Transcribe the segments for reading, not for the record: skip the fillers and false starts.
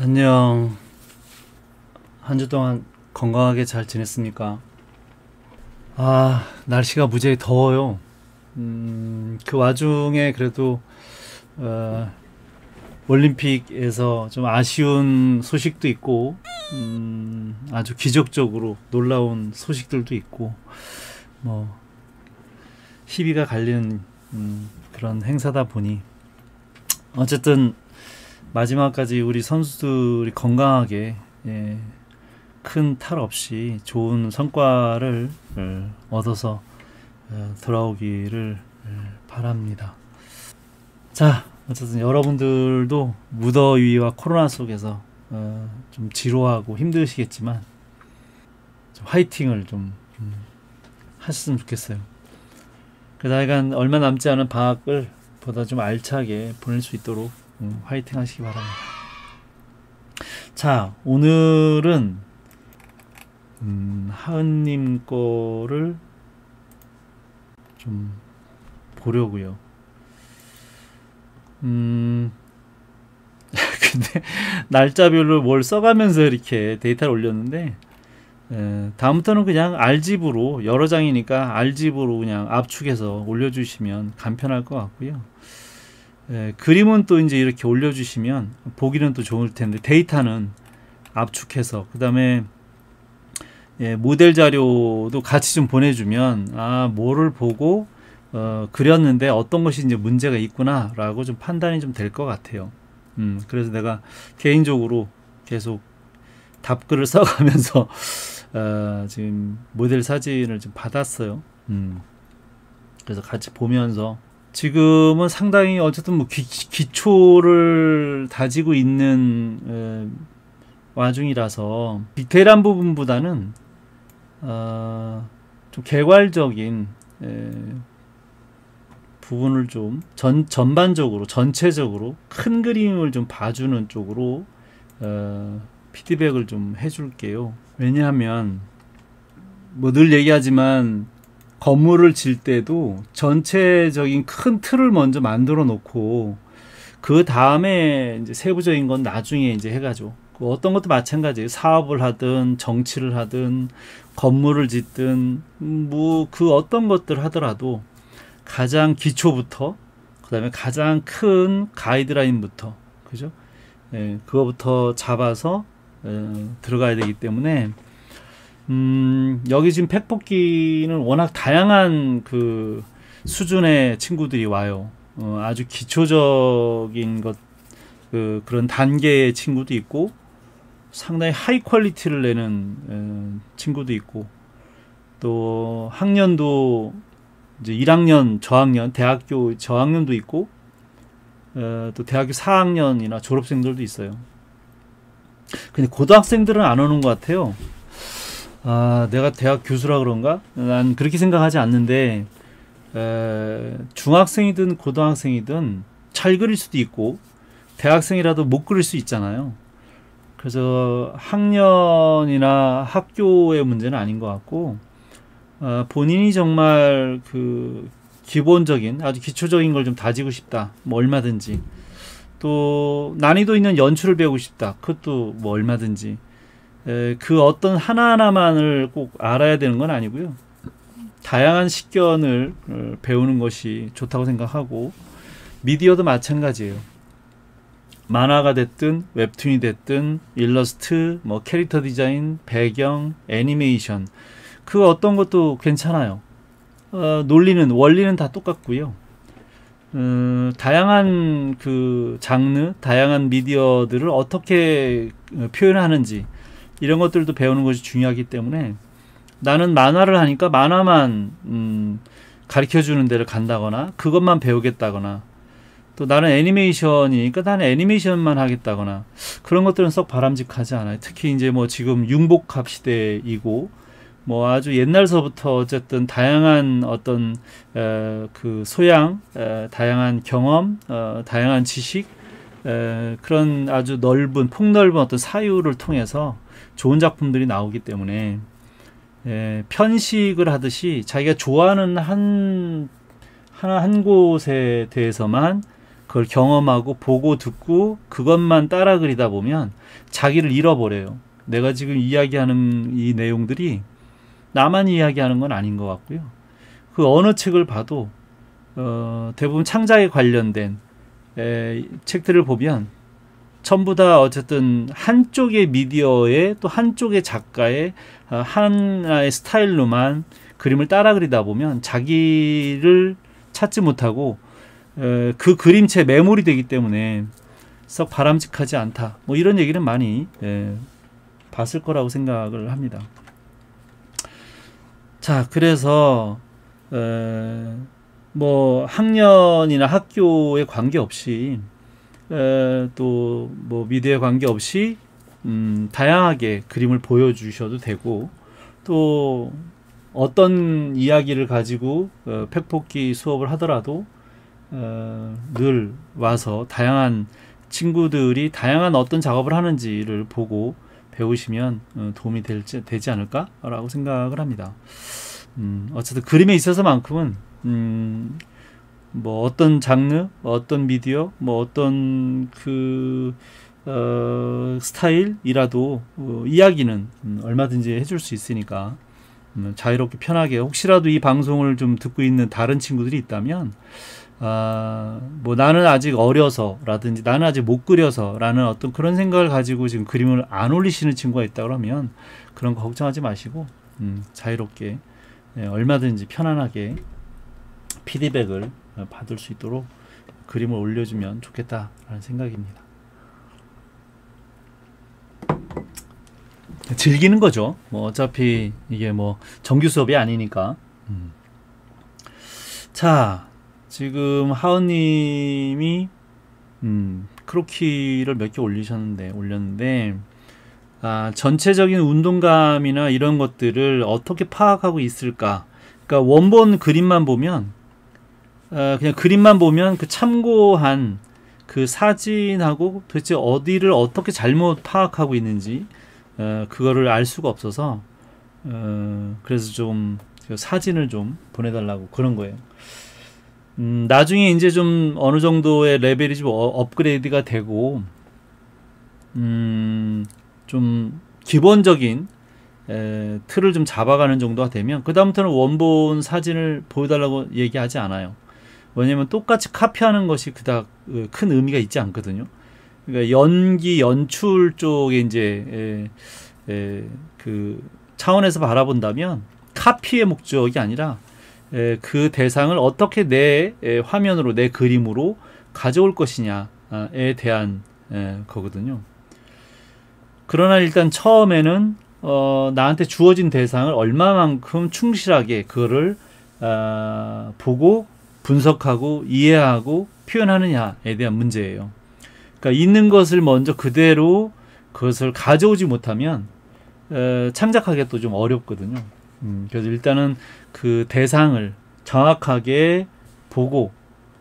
안녕. 한 주 동안 건강하게 잘 지냈습니까? 날씨가 무지하게 더워요. 그 와중에 그래도 어, 올림픽에서 좀 아쉬운 소식도 있고, 아주 기적적으로 놀라운 소식들도 있고, 뭐 희비가 갈리는 그런 행사다 보니 어쨌든 마지막까지 우리 선수들이 건강하게, 큰 탈 없이 좋은 성과를 얻어서 돌아오기를 바랍니다. 자, 어쨌든 여러분들도 무더위와 코로나 속에서 좀 지루하고 힘드시겠지만 좀 화이팅을 좀 하셨으면 좋겠어요. 그래서 하여간 얼마 남지 않은 방학을 보다 좀 알차게 보낼 수 있도록 화이팅 하시기 바랍니다. 자, 오늘은 하은님 거를 좀 보려고요. 근데 날짜별로 뭘 써가면서 이렇게 데이터를 올렸는데, 다음부터는 그냥 R집으로, 여러 장이니까 R집으로 그냥 압축해서 올려주시면 간편할 것 같고요. 그림은 또 이제 이렇게 올려주시면 보기는 또 좋을 텐데, 데이터는 압축해서, 그 다음에 모델 자료도 같이 좀 보내주면, 뭐를 보고 그렸는데 어떤 것이 이제 문제가 있구나 라고 좀 판단이 좀 될 것 같아요. 그래서 내가 개인적으로 계속 답글을 써가면서 지금 모델 사진을 좀 받았어요. 그래서 같이 보면서 지금은 상당히 어쨌든 뭐 기초를 다지고 있는 와중이라서 디테일한 부분보다는 좀 개괄적인 부분을 좀 전반적으로 전체적으로 큰 그림을 좀 봐주는 쪽으로 피드백을 좀 해줄게요. 왜냐하면 뭐 늘 얘기하지만 건물을 질 때도 전체적인 큰 틀을 먼저 만들어 놓고 그 다음에 이제 세부적인 건 나중에 이제 해가지고, 어떤 것도 마찬가지예요. 사업을 하든 정치를 하든 건물을 짓든 뭐 그 어떤 것들 하더라도 가장 기초부터, 그다음에 가장 큰 가이드라인부터, 그죠? 그거부터 잡아서 들어가야 되기 때문에 여기 지금 팩뽑기는 워낙 다양한 그 수준의 친구들이 와요. 아주 기초적인 것, 그런 단계의 친구도 있고, 상당히 하이 퀄리티를 내는 친구도 있고, 또 학년도 이제 1학년 저학년, 대학교 저학년도 있고, 또 대학교 4학년이나 졸업생들도 있어요. 근데 고등학생들은 안 오는 것 같아요. 내가 대학 교수라 그런가? 난 그렇게 생각하지 않는데, 중학생이든 고등학생이든 잘 그릴 수도 있고 대학생이라도 못 그릴 수 있잖아요. 그래서 학년이나 학교의 문제는 아닌 것 같고, 본인이 정말 그 기본적인 아주 기초적인 걸 좀 다지고 싶다, 뭐 얼마든지, 또 난이도 있는 연출을 배우고 싶다, 그것도 뭐 얼마든지, 그 어떤 하나하나만을 꼭 알아야 되는 건 아니고요. 다양한 식견을 배우는 것이 좋다고 생각하고, 미디어도 마찬가지예요. 만화가 됐든 웹툰이 됐든 일러스트, 뭐 캐릭터 디자인, 배경, 애니메이션, 그 어떤 것도 괜찮아요. 논리는 원리는 다 똑같고요. 다양한 그 장르, 다양한 미디어들을 어떻게 표현하는지, 이런 것들도 배우는 것이 중요하기 때문에, 나는 만화를 하니까 만화만 가르쳐주는 데를 간다거나 그것만 배우겠다거나, 또 나는 애니메이션이니까 나는 애니메이션만 하겠다거나, 그런 것들은 썩 바람직하지 않아요. 특히 이제 뭐 지금 융복합 시대이고, 뭐 아주 옛날서부터 어쨌든 다양한 어떤 그 소양, 다양한 경험, 다양한 지식, 그런 아주 넓은 폭넓은 어떤 사유를 통해서 좋은 작품들이 나오기 때문에, 편식을 하듯이 자기가 좋아하는 한 곳에 대해서만 그걸 경험하고 보고 듣고 그것만 따라 그리다 보면 자기를 잃어버려요. 내가 지금 이야기하는 이 내용들이 나만 이야기하는 건 아닌 것 같고요. 그 어느 책을 봐도 대부분 창작에 관련된 책들을 보면 전부 다 어쨌든 한쪽의 미디어의 또 한쪽의 작가의 하나의 스타일로만 그림을 따라 그리다 보면 자기를 찾지 못하고 그 그림체에 매몰이 되기 때문에 썩 바람직하지 않다. 뭐 이런 얘기는 많이 봤을 거라고 생각을 합니다. 자, 그래서 뭐 학년이나 학교에 관계없이 또 뭐 미디어에 관계없이 다양하게 그림을 보여주셔도 되고 또 어떤 이야기를 가지고 팩포기 수업을 하더라도 늘 와서 다양한 친구들이 다양한 어떤 작업을 하는지를 보고 배우시면 도움이 되지 않을까라고 생각을 합니다. 어쨌든 그림에 있어서만큼은 뭐 어떤 장르, 어떤 미디어, 뭐 어떤 그 스타일이라도 이야기는 얼마든지 해줄 수 있으니까 자유롭게 편하게 혹시라도 이 방송을 좀 듣고 있는 다른 친구들이 있다면 뭐 나는 아직 어려서 라든지 나는 아직 못 그려서 라는 어떤 그런 생각을 가지고 지금 그림을 안 올리시는 친구가 있다 그러면 그런 거 걱정하지 마시고 자유롭게 얼마든지 편안하게 피드백을 받을 수 있도록 그림을 올려주면 좋겠다라는 생각입니다. 즐기는 거죠. 뭐 어차피 이게 뭐 정규 수업이 아니니까. 자, 지금 하은님이 크로키를 몇 개 올렸는데 전체적인 운동감이나 이런 것들을 어떻게 파악하고 있을까? 그러니까 원본 그림만 보면 그냥 그림만 보면 그 참고한 그 사진하고 도대체 어디를 어떻게 잘못 파악하고 있는지 그거를 알 수가 없어서 그래서 좀 사진을 좀 보내달라고 그런 거예요. 나중에 이제 좀 어느 정도의 레벨이 좀 업그레이드가 되고 좀 기본적인 틀을 좀 잡아가는 정도가 되면 그 다음부터는 원본 사진을 보여달라고 얘기하지 않아요. 왜냐면 똑같이 카피하는 것이 그닥 큰 의미가 있지 않거든요. 그러니까 연기, 연출 쪽에 이제 그 차원에서 바라본다면 카피의 목적이 아니라 그 대상을 어떻게 내 화면으로 내 그림으로 가져올 것이냐에 대한 거거든요. 그러나 일단 처음에는 나한테 주어진 대상을 얼마만큼 충실하게 그거를 보고 분석하고 이해하고 표현하느냐에 대한 문제예요. 그러니까 있는 것을 먼저 그대로 그것을 가져오지 못하면 창작하기가 또 좀 어렵거든요. 그래서 일단은 그 대상을 정확하게 보고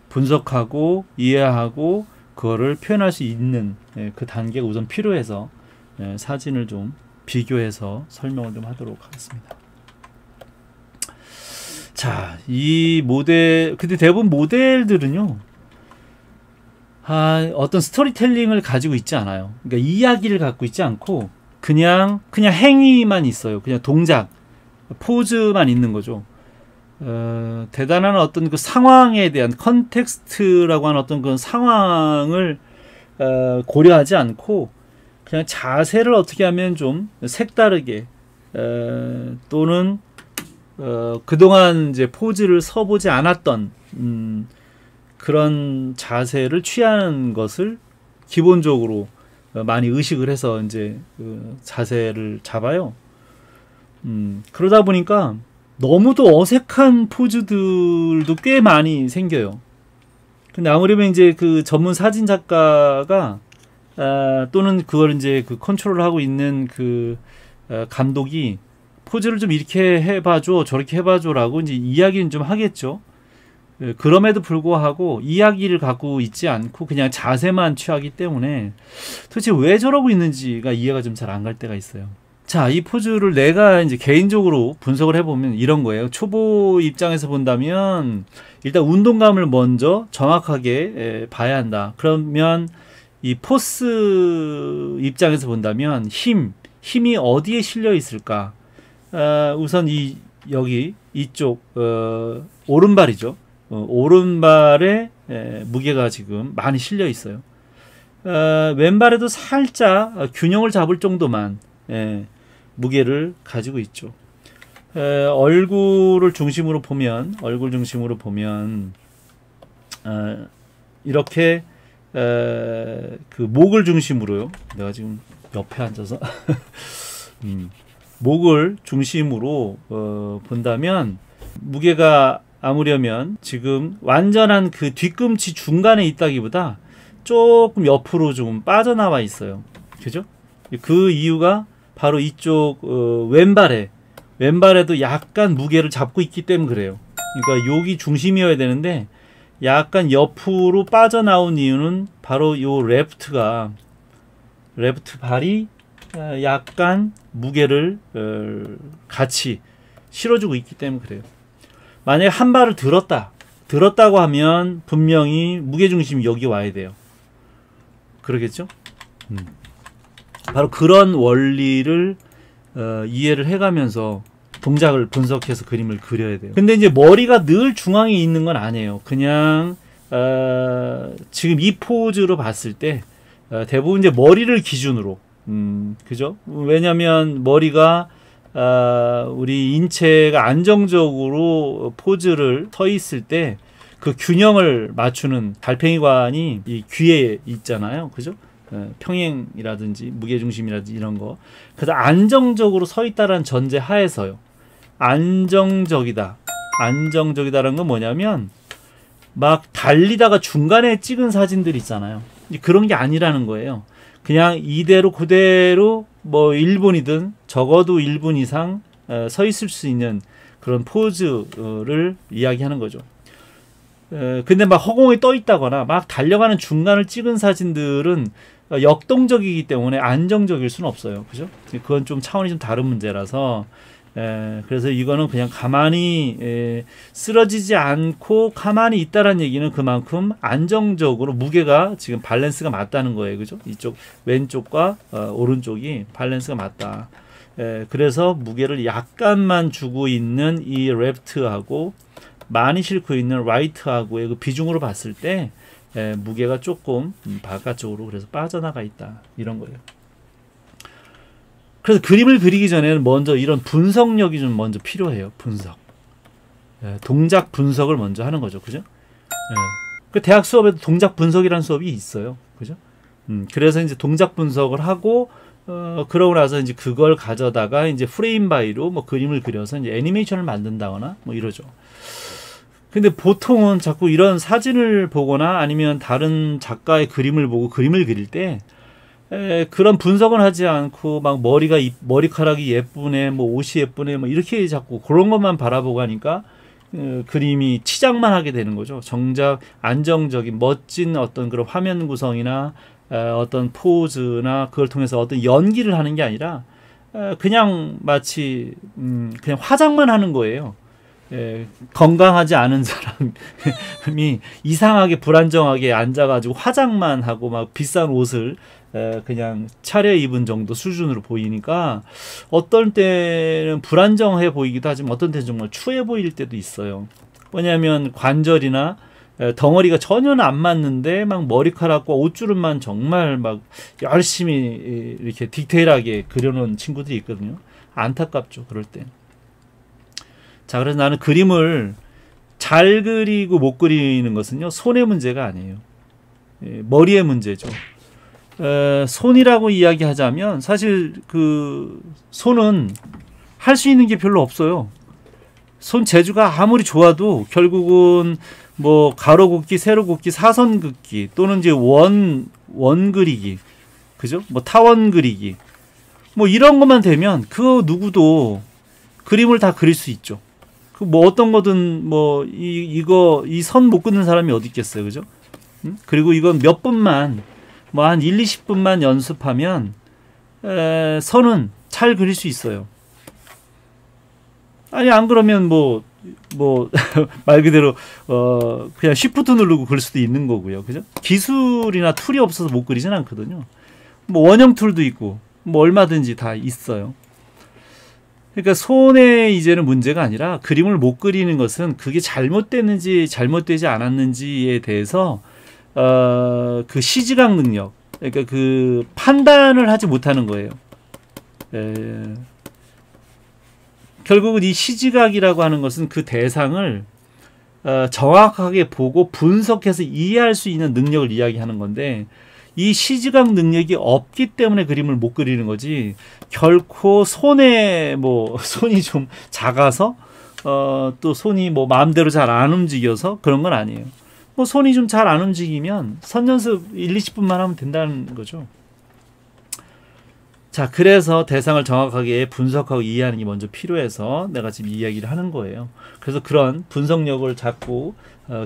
분석하고 이해하고 그거를 표현할 수 있는 그 단계가 우선 필요해서 사진을 좀 비교해서 설명을 좀 하도록 하겠습니다. 자, 이 모델, 근데 대부분 모델들은요, 어떤 스토리텔링을 가지고 있지 않아요. 그러니까 이야기를 갖고 있지 않고 그냥 행위만 있어요. 그냥 동작, 포즈만 있는 거죠. 대단한 어떤 그 상황에 대한 컨텍스트라고 하는 어떤 그런 상황을 고려하지 않고 그냥 자세를 어떻게 하면 좀 색다르게 또는 그동안 이제 포즈를 서보지 않았던 그런 자세를 취하는 것을 기본적으로 많이 의식을 해서 이제 그 자세를 잡아요. 그러다 보니까 너무도 어색한 포즈들도 꽤 많이 생겨요. 근데 아무래도 이제 그 전문 사진 작가가 또는 그걸 이제 그 컨트롤을 하고 있는 그 감독이 포즈를 좀 이렇게 해봐줘, 저렇게 해봐줘라고 이제 이야기는 좀 하겠죠. 그럼에도 불구하고 이야기를 갖고 있지 않고 그냥 자세만 취하기 때문에 도대체 왜 저러고 있는지가 이해가 좀 잘 안 갈 때가 있어요. 자, 이 포즈를 내가 이제 개인적으로 분석을 해보면 이런 거예요. 초보 입장에서 본다면 일단 운동감을 먼저 정확하게 봐야 한다. 그러면 이 포스 입장에서 본다면 힘이 어디에 실려 있을까? 우선 여기 이쪽 오른발이죠. 오른발에 무게가 지금 많이 실려 있어요. 왼발에도 살짝 균형을 잡을 정도만 무게를 가지고 있죠. 얼굴 중심으로 보면 이렇게 그 목을 중심으로요. 내가 지금 옆에 앉아서 목을 중심으로 본다면 무게가 아무려면 지금 완전한 그 뒤꿈치 중간에 있다기보다 조금 옆으로 좀 빠져나와 있어요. 그죠? 그 이유가 바로 이쪽 왼발에도 약간 무게를 잡고 있기 때문에 그래요. 그러니까 여기 중심이어야 되는데 약간 옆으로 빠져나온 이유는 바로 요 레프트 발이 약간 무게를 같이 실어주고 있기 때문에 그래요. 만약에 한 발을 들었다고 하면 분명히 무게중심이 여기 와야 돼요. 그러겠죠? 바로 그런 원리를 이해를 해가면서 동작을 분석해서 그림을 그려야 돼요. 근데 이제 머리가 늘 중앙에 있는 건 아니에요. 그냥 지금 이 포즈로 봤을 때 대부분 이제 머리를 기준으로 그죠? 왜냐면 머리가 우리 인체가 안정적으로 포즈를 서 있을 때 그 균형을 맞추는 달팽이관이 이 귀에 있잖아요. 그죠? 평행이라든지 무게중심이라든지 이런 거. 그래서 안정적으로 서 있다라는 전제 하에서요. 안정적이다라는 건 뭐냐면 막 달리다가 중간에 찍은 사진들 있잖아요. 그런 게 아니라는 거예요. 그냥 이대로 그대로 뭐 1분이든 적어도 1분 이상 서 있을 수 있는 그런 포즈를 이야기하는 거죠. 근데 막 허공에 떠 있다거나 막 달려가는 중간을 찍은 사진들은 역동적이기 때문에 안정적일 수는 없어요. 그죠? 그건 좀 차원이 좀 다른 문제라서 그래서 이거는 그냥 가만히 쓰러지지 않고 가만히 있다라는 얘기는 그만큼 안정적으로 무게가 지금 밸런스가 맞다는 거예요. 그죠? 이쪽 왼쪽과 오른쪽이 밸런스가 맞다. 그래서 무게를 약간만 주고 있는 이 레프트하고 많이 싣고 있는 라이트하고의 그 비중으로 봤을 때 무게가 조금 바깥쪽으로 그래서 빠져나가 있다. 이런 거예요. 그래서 그림을 그리기 전에는 먼저 이런 분석력이 좀 먼저 필요해요. 분석. 동작 분석을 먼저 하는 거죠. 그죠? 그 대학 수업에도 동작 분석이라는 수업이 있어요. 그죠? 그래서 이제 동작 분석을 하고 그러고 나서 이제 그걸 가져다가 이제 프레임 바이로 뭐 그림을 그려서 이제 애니메이션을 만든다거나 뭐 이러죠. 근데 보통은 자꾸 이런 사진을 보거나 아니면 다른 작가의 그림을 보고 그림을 그릴 때 그런 분석은 하지 않고 막 머리카락이 예쁘네, 뭐 옷이 예쁘네, 뭐 이렇게 자꾸 그런 것만 바라보고 하니까 그림이 치장만 하게 되는 거죠. 정작 안정적인 멋진 어떤 그런 화면 구성이나 어떤 포즈나 그걸 통해서 어떤 연기를 하는 게 아니라 그냥 마치 그냥 화장만 하는 거예요. 건강하지 않은 사람이 이상하게 불안정하게 앉아가지고 화장만 하고 막 비싼 옷을 그냥 차려입은 정도 수준으로 보이니까 어떤 때는 불안정해 보이기도 하지만 어떤 때는 정말 추해 보일 때도 있어요. 왜냐하면 관절이나 덩어리가 전혀 안 맞는데 막 머리카락과 옷주름만 정말 막 열심히 이렇게 디테일하게 그려놓은 친구들이 있거든요. 안타깝죠, 그럴 때. 자, 그래서 나는 그림을 잘 그리고 못 그리는 것은요, 손의 문제가 아니에요. 머리의 문제죠. 손이라고 이야기하자면 사실 그 손은 할 수 있는 게 별로 없어요. 손 재주가 아무리 좋아도 결국은 뭐 가로 긋기, 세로 긋기, 사선 긋기 또는 이제 원 그리기, 그죠? 뭐 타원 그리기, 뭐 이런 것만 되면 그 누구도 그림을 다 그릴 수 있죠. 뭐 어떤 거든 뭐 이 선 못 긋는 사람이 어디 있겠어요, 그죠? 그리고 이건 몇 분만 뭐 한 1, 20분만 연습하면 선은 잘 그릴 수 있어요. 아니 안 그러면 뭐 말 그대로 그냥 쉬프트 누르고 그릴 수도 있는 거고요. 그죠? 기술이나 툴이 없어서 못 그리진 않거든요. 뭐 원형 툴도 있고 뭐 얼마든지 다 있어요. 그러니까 손에 이제는 문제가 아니라 그림을 못 그리는 것은 그게 잘못됐는지 잘못되지 않았는지에 대해서 그 시지각 능력, 그러니까 그 판단을 하지 못하는 거예요. 결국은 이 시지각이라고 하는 것은 그 대상을 정확하게 보고 분석해서 이해할 수 있는 능력을 이야기하는 건데, 이 시지각 능력이 없기 때문에 그림을 못 그리는 거지, 결코 손에 손이 좀 작아서 또 손이 마음대로 잘 안 움직여서 그런 건 아니에요. 손이 좀 잘 안 움직이면 선 연습 1, 20분만 하면 된다는 거죠. 자, 그래서 대상을 정확하게 분석하고 이해하는 게 먼저 필요해서 내가 지금 이야기를 하는 거예요. 그래서 그런 분석력을 자꾸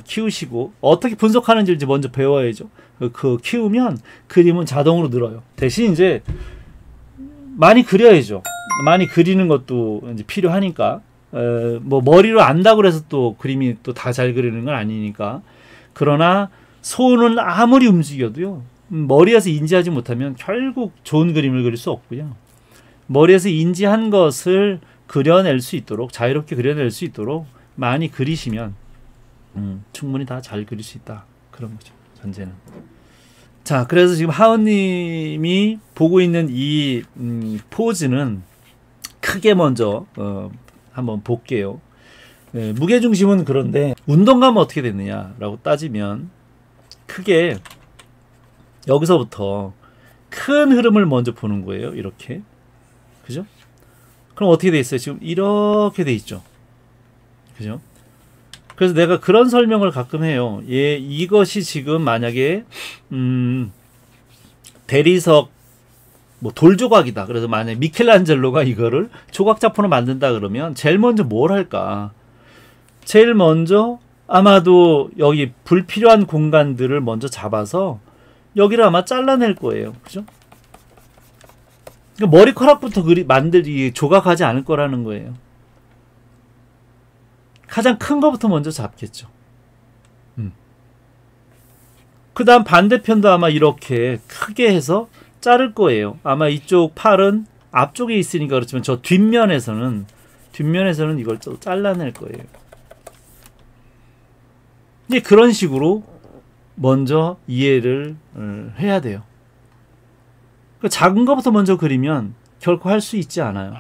키우시고, 어떻게 분석하는지 이제 먼저 배워야죠. 그 키우면 그림은 자동으로 늘어요. 대신 이제 많이 그려야죠. 많이 그리는 것도 이제 필요하니까. 머리로 안다고 해서 또 그림이 또 다 잘 그리는 건 아니니까. 그러나 손은 아무리 움직여도요, 머리에서 인지하지 못하면 결국 좋은 그림을 그릴 수 없고요. 머리에서 인지한 것을 그려낼 수 있도록, 자유롭게 그려낼 수 있도록 많이 그리시면 충분히 다 잘 그릴 수 있다, 그런 거죠, 전제는. 자, 그래서 지금 하은님이 보고 있는 이 포즈는 크게 먼저 한번 볼게요. 무게중심은 그런데 운동감은 어떻게 됐느냐라고 따지면, 크게 여기서부터 큰 흐름을 먼저 보는 거예요. 이렇게. 그죠? 그럼 어떻게 돼 있어요? 지금 이렇게 돼 있죠. 그죠? 그래서 내가 그런 설명을 가끔 해요. 이것이 지금 만약에 대리석 돌조각이다. 그래서 만약에 미켈란젤로가 이거를 조각 작품으로 만든다 그러면 제일 먼저 뭘 할까? 제일 먼저 아마도 여기 불필요한 공간들을 먼저 잡아서 여기를 아마 잘라낼 거예요. 그죠? 그러니까 머리카락부터 만들기, 조각하지 않을 거라는 거예요. 가장 큰 거부터 먼저 잡겠죠. 그 다음 반대편도 아마 이렇게 크게 해서 자를 거예요. 아마 이쪽 팔은 앞쪽에 있으니까 그렇지만 저 뒷면에서는 이걸 또 잘라낼 거예요. 이제 그런 식으로 먼저 이해를 해야 돼요. 작은 것부터 먼저 그리면 결코 할 수 있지 않아요.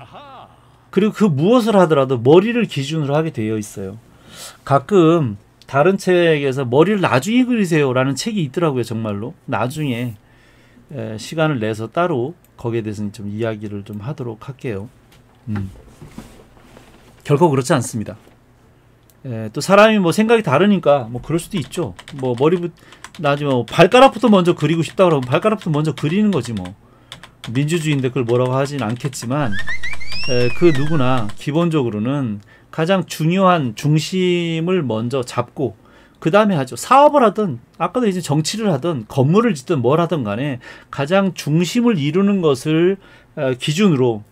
그리고 그 무엇을 하더라도 머리를 기준으로 하게 되어 있어요. 가끔 다른 책에서 머리를 나중에 그리세요 라는 책이 있더라고요. 정말로 나중에 시간을 내서 따로 거기에 대해서는 좀 이야기를 좀 하도록 할게요. 결코 그렇지 않습니다. 또 사람이 생각이 다르니까 그럴 수도 있죠. 나중에 발가락부터 먼저 그리고 싶다 그러면 발가락부터 먼저 그리는 거지. 민주주의인데 그걸 뭐라고 하진 않겠지만, 그 누구나 기본적으로는 가장 중요한 중심을 먼저 잡고 그 다음에 하죠. 사업을 하든 아까도 이제 정치를 하든 건물을 짓든 뭘 하든 간에 가장 중심을 이루는 것을 기준으로,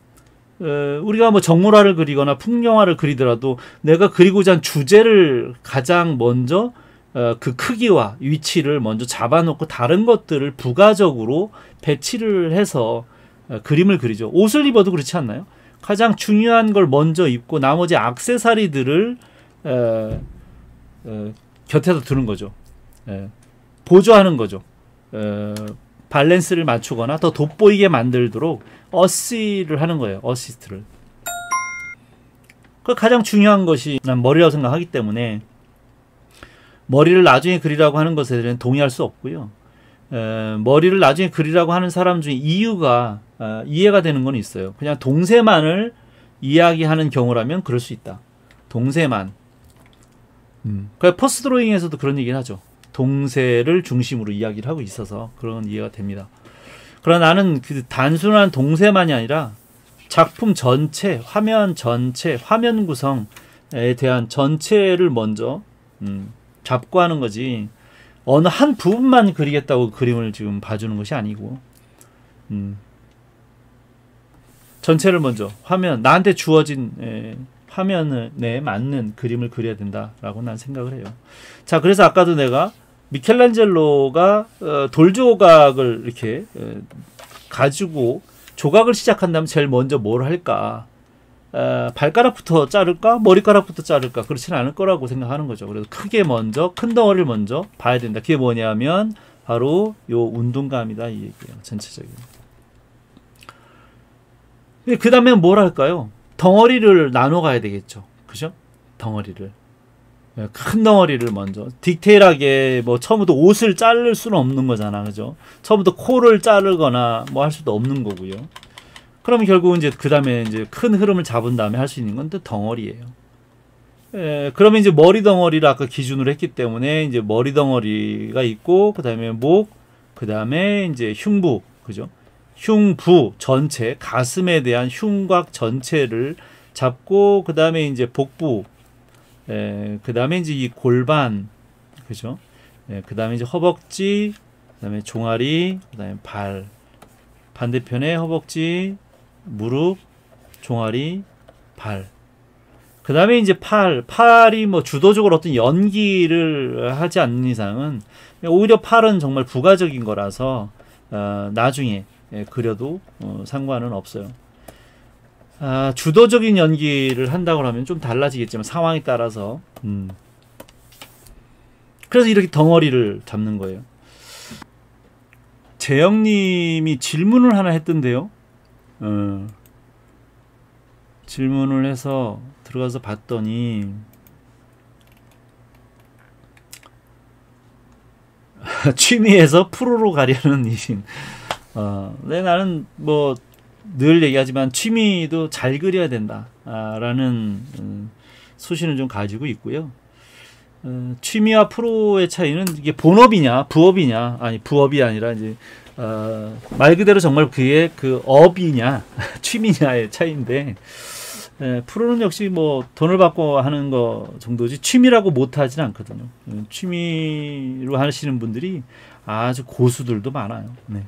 우리가 정물화를 그리거나 풍경화를 그리더라도 내가 그리고자 한 주제를 가장 먼저 그 크기와 위치를 먼저 잡아놓고 다른 것들을 부가적으로 배치를 해서 그림을 그리죠. 옷을 입어도 그렇지 않나요? 가장 중요한 걸 먼저 입고 나머지 액세서리들을 곁에다 두는 거죠. 보조하는 거죠. 밸런스를 맞추거나 더 돋보이게 만들도록 어시를 하는 거예요. 어시스트를. 그 가장 중요한 것이 난 머리라고 생각하기 때문에 머리를 나중에 그리라고 하는 것에 대해서는 동의할 수 없고요. 머리를 나중에 그리라고 하는 사람 중에 이유가 이해가 되는 건 있어요. 그냥 동세만을 이야기하는 경우라면 그럴 수 있다. 동세만. 그러니까 퍼스트 드로잉에서도 그런 얘기를 하죠. 동세를 중심으로 이야기를 하고 있어서 그런 이해가 됩니다. 그러나 나는 그 단순한 동세만이 아니라 작품 전체, 화면 전체, 화면 구성에 대한 전체를 먼저 잡고 하는 거지, 어느 한 부분만 그리겠다고 그림을 지금 봐주는 것이 아니고, 전체를 먼저 나한테 주어진 화면에 맞는 그림을 그려야 된다라고 난 생각을 해요. 자, 그래서 아까도 내가 미켈란젤로가 돌조각을 이렇게 가지고 조각을 시작한다면 제일 먼저 뭘 할까? 발가락부터 자를까? 머리카락부터 자를까? 그렇지는 않을 거라고 생각하는 거죠. 그래서 크게 먼저 큰 덩어리를 먼저 봐야 된다. 그게 뭐냐면 바로 요 운동감이다 이 얘기예요. 전체적인. 그 다음에 뭘 할까요? 덩어리를 나눠 가야 되겠죠. 그죠? 덩어리를. 큰 덩어리를 먼저. 디테일하게 뭐 처음부터 옷을 자를 수는 없는 거잖아. 그죠? 처음부터 코를 자르거나 뭐 할 수도 없는 거고요. 그러면 결국은 이제 그 다음에 이제 큰 흐름을 잡은 다음에 할 수 있는 건 또 덩어리예요. 그러면 이제 머리 덩어리를 아까 기준으로 했기 때문에 이제 머리 덩어리가 있고, 그 다음에 목, 그 다음에 이제 흉부, 그죠? 흉부 전체, 가슴에 대한 흉곽 전체를 잡고, 그 다음에 이제 복부, 그 다음에 이제 이 골반, 그죠? 그 다음에 이제 허벅지, 그 다음에 종아리, 그 다음에 발, 반대편에 허벅지, 무릎, 종아리, 발. 그 다음에 이제 팔이 뭐 주도적으로 어떤 연기를 하지 않는 이상은 오히려 팔은 정말 부가적인 거라서 나중에 그려도 상관은 없어요. 주도적인 연기를 한다고 하면 좀 달라지겠지만 상황에 따라서 그래서 이렇게 덩어리를 잡는 거예요. 재영님이 질문을 하나 했던데요. 질문을 해서 들어가서 봤더니 취미에서 프로로 가려는 이신. 네, 나는 뭐 늘 얘기하지만 취미도 잘 그려야 된다 라는 소신을 좀 가지고 있고요. 취미와 프로의 차이는 이게 본업이냐 부업이냐, 아니 부업이 아니라 이제 말 그대로 정말 그게 그 업이냐 취미냐의 차이인데, 프로는 역시 뭐 돈을 받고 하는 거 정도지 취미라고 못 하진 않거든요. 취미로 하시는 분들이 아주 고수들도 많아요. 네.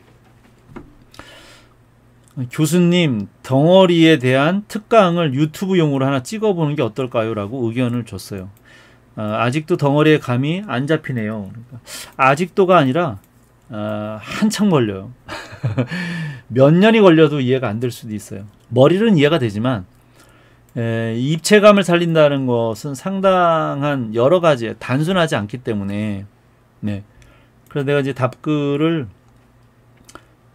교수님, 덩어리에 대한 특강을 유튜브용으로 하나 찍어보는 게 어떨까요? 라고 의견을 줬어요. 아직도 덩어리에 감이 안 잡히네요. 그러니까 아직도가 아니라 한참 걸려요. 몇 년이 걸려도 이해가 안 될 수도 있어요. 머리는 이해가 되지만 입체감을 살린다는 것은 상당한 여러 가지 단순하지 않기 때문에, 네. 그래서 내가 이제 답글을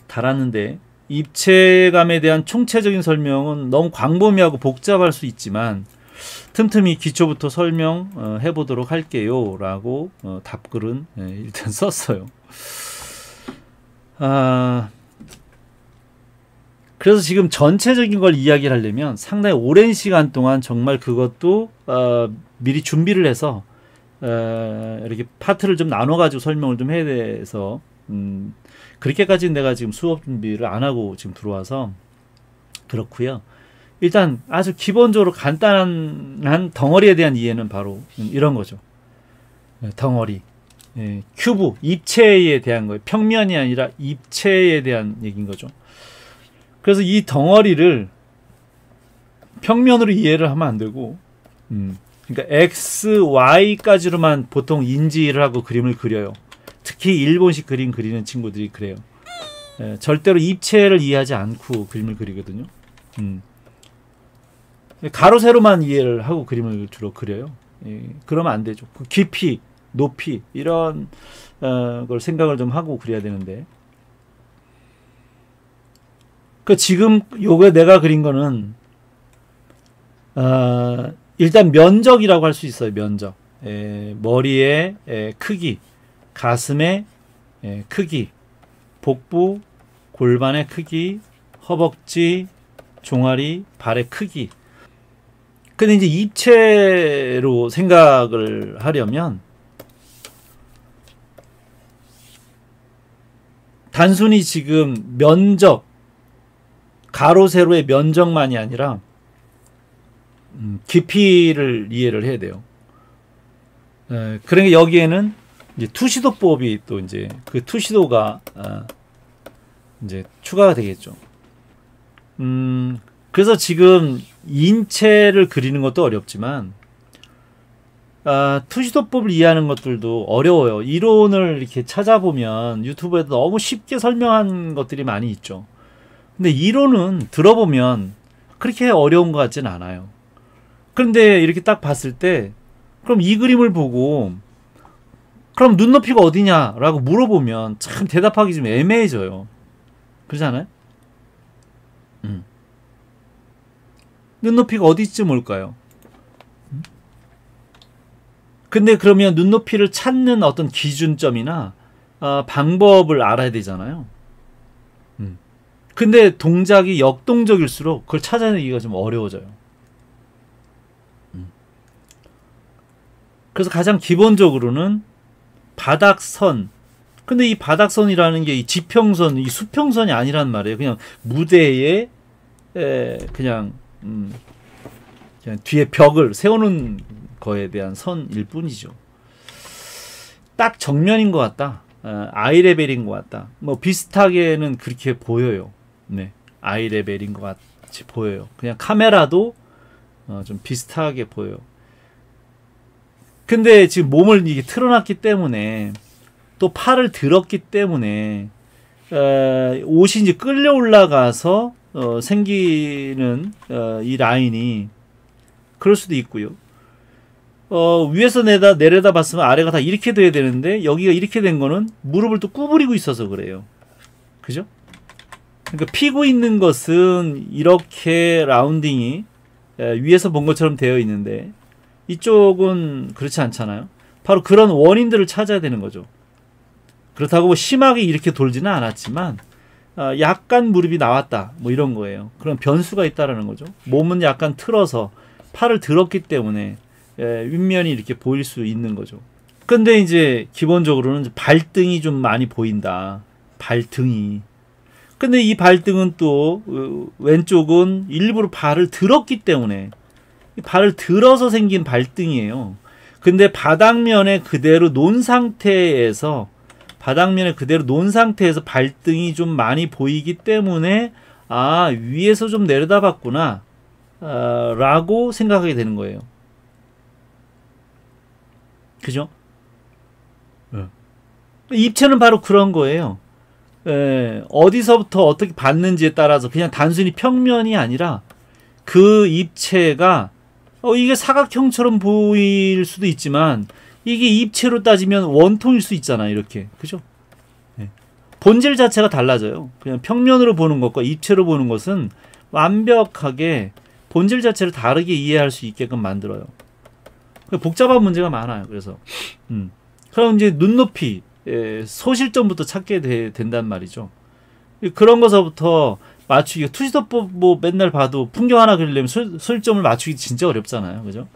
달았는데, 입체감에 대한 총체적인 설명은 너무 광범위하고 복잡할 수 있지만 틈틈이 기초부터 설명해 보도록 할게요 라고 답글은 일단 썼어요. 그래서 지금 전체적인 걸 이야기를 하려면 상당히 오랜 시간 동안 정말 그것도 미리 준비를 해서 이렇게 파트를 좀 나눠 가지고 설명을 좀 해야 돼서 그렇게까지 내가 지금 수업 준비를 안 하고 지금 들어와서 그렇고요. 일단 아주 기본적으로 간단한 덩어리에 대한 이해는 바로 이런 거죠. 덩어리, 큐브, 입체에 대한 거예요. 평면이 아니라 입체에 대한 얘기인 거죠. 그래서 이 덩어리를 평면으로 이해를 하면 안 되고, 그러니까 X, Y까지로만 보통 인지를 하고 그림을 그려요. 특히 일본식 그림 그리는 친구들이 그래요. 절대로 입체를 이해하지 않고 그림을 그리거든요. 가로 세로만 이해를 하고 그림을 주로 그려요. 그러면 안 되죠. 깊이, 높이 이런 걸 생각을 좀 하고 그려야 되는데, 지금 요게 내가 그린 거는 일단 면적이라고 할 수 있어요. 면적. 머리의 크기, 가슴의 크기, 복부, 골반의 크기, 허벅지, 종아리, 발의 크기. 근데 이제 입체로 생각을 하려면 단순히 지금 면적, 가로 세로의 면적만이 아니라 깊이를 이해를 해야 돼요. 그러니까 여기에는 이제 투시도법이 또 이제 그 투시도가 이제 추가가 되겠죠. 그래서 지금 인체를 그리는 것도 어렵지만 투시도법을 이해하는 것들도 어려워요. 이론을 이렇게 찾아보면 유튜브에도 너무 쉽게 설명한 것들이 많이 있죠. 근데 이론은 들어보면 그렇게 어려운 것 같진 않아요. 그런데 이렇게 딱 봤을 때 그럼 이 그림을 보고 그럼 눈높이가 어디냐라고 물어보면 참 대답하기 좀 애매해져요. 그렇지 않아요? 눈높이가 어디쯤 올까요? 근데 그러면 눈높이를 찾는 어떤 기준점이나 방법을 알아야 되잖아요. 근데 동작이 역동적일수록 그걸 찾아내기가 좀 어려워져요. 그래서 가장 기본적으로는 바닥선. 근데 이 바닥선이라는 게 이 지평선, 이 수평선이 아니란 말이에요. 그냥 무대에 그냥 뒤에 벽을 세우는 거에 대한 선일 뿐이죠. 딱 정면인 것 같다. 아이 레벨인 것 같다. 뭐 비슷하게는 그렇게 보여요. 네, 아이 레벨인 것 같이 보여요. 그냥 카메라도 좀 비슷하게 보여요. 근데 지금 몸을 이게 틀어놨기 때문에 또 팔을 들었기 때문에 옷이 이제 끌려 올라가서 생기는 이 라인이 그럴 수도 있고요. 위에서 내려다 봤으면 아래가 다 이렇게 돼야 되는데 여기가 이렇게 된 거는 무릎을 또 구부리고 있어서 그래요. 그죠? 그러니까 피고 있는 것은 이렇게 라운딩이 위에서 본 것처럼 되어 있는데 이쪽은 그렇지 않잖아요. 바로 그런 원인들을 찾아야 되는 거죠. 그렇다고 뭐 심하게 이렇게 돌지는 않았지만 약간 무릎이 나왔다 뭐 이런 거예요. 그런 변수가 있다라는 거죠. 몸은 약간 틀어서 팔을 들었기 때문에 윗면이 이렇게 보일 수 있는 거죠. 근데 이제 기본적으로는 발등이 좀 많이 보인다. 발등이. 근데 이 발등은 또 왼쪽은 일부러 발을 들었기 때문에 발을 들어서 생긴 발등이에요. 근데 바닥면에 그대로 놓은 상태에서 발등이 좀 많이 보이기 때문에 위에서 좀 내려다봤구나 라고 생각하게 되는 거예요. 그죠? 입체는 바로 그런 거예요. 어디서부터 어떻게 봤는지에 따라서 그냥 단순히 평면이 아니라 그 입체가 이게 사각형처럼 보일 수도 있지만 이게 입체로 따지면 원통일 수 있잖아요. 이렇게. 그죠? 본질 자체가 달라져요. 그냥 평면으로 보는 것과 입체로 보는 것은 완벽하게 본질 자체를 다르게 이해할 수 있게끔 만들어요. 복잡한 문제가 많아요. 그래서 그럼 이제 눈높이 소실점부터 찾게 된단 말이죠. 그런 것서부터 맞추기, 투시도법 뭐 맨날 봐도 풍경 하나 그리려면 소실점을 맞추기 진짜 어렵잖아요. 그죠?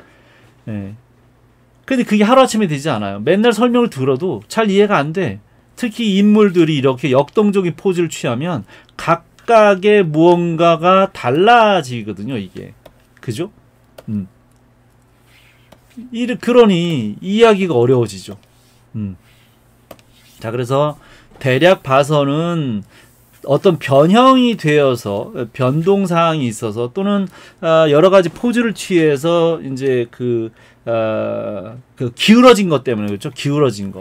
근데 그게 하루아침에 되지 않아요. 맨날 설명을 들어도 잘 이해가 안 돼. 특히 인물들이 이렇게 역동적인 포즈를 취하면 각각의 무언가가 달라지거든요. 이게. 그죠? 그러니 이해하기가 어려워지죠. 자, 그래서 대략 봐서는 어떤 변형이 되어서 변동사항이 있어서 또는 여러 가지 포즈를 취해서 이제 그 기울어진 것 때문에 그렇죠. 기울어지는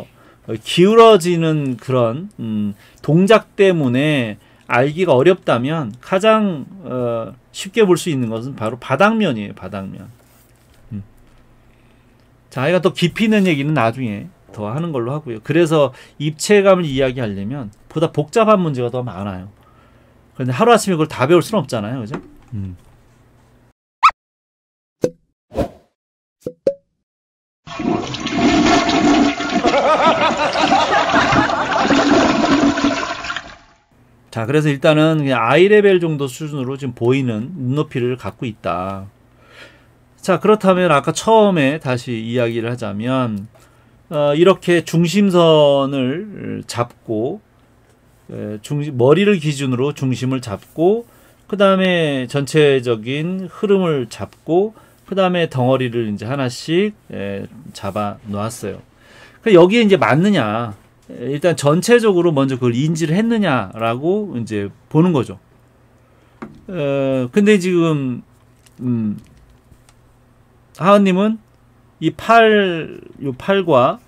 그런 동작 때문에 알기가 어렵다면 가장 쉽게 볼 수 있는 것은 바로 바닥면이에요. 바닥면. 자, 아이가 더 깊이 있는 얘기는 나중에 더 하는 걸로 하고요. 그래서 입체감을 이야기하려면 보다 복잡한 문제가 더 많아요. 그런데 하루아침에 그걸 다 배울 수는 없잖아요. 그죠? 자, 그래서 일단은 그냥 아이 레벨 정도 수준으로 지금 보이는 눈높이를 갖고 있다. 자, 그렇다면 아까 처음에 다시 이야기를 하자면 이렇게 중심선을 잡고 머리를 기준으로 중심을 잡고 그 다음에 전체적인 흐름을 잡고 그 다음에 덩어리를 이제 하나씩 잡아 놓았어요. 여기에 이제 맞느냐, 일단 전체적으로 먼저 그걸 인지를 했느냐라고 이제 보는 거죠. 근데 지금 하은님은 요 팔과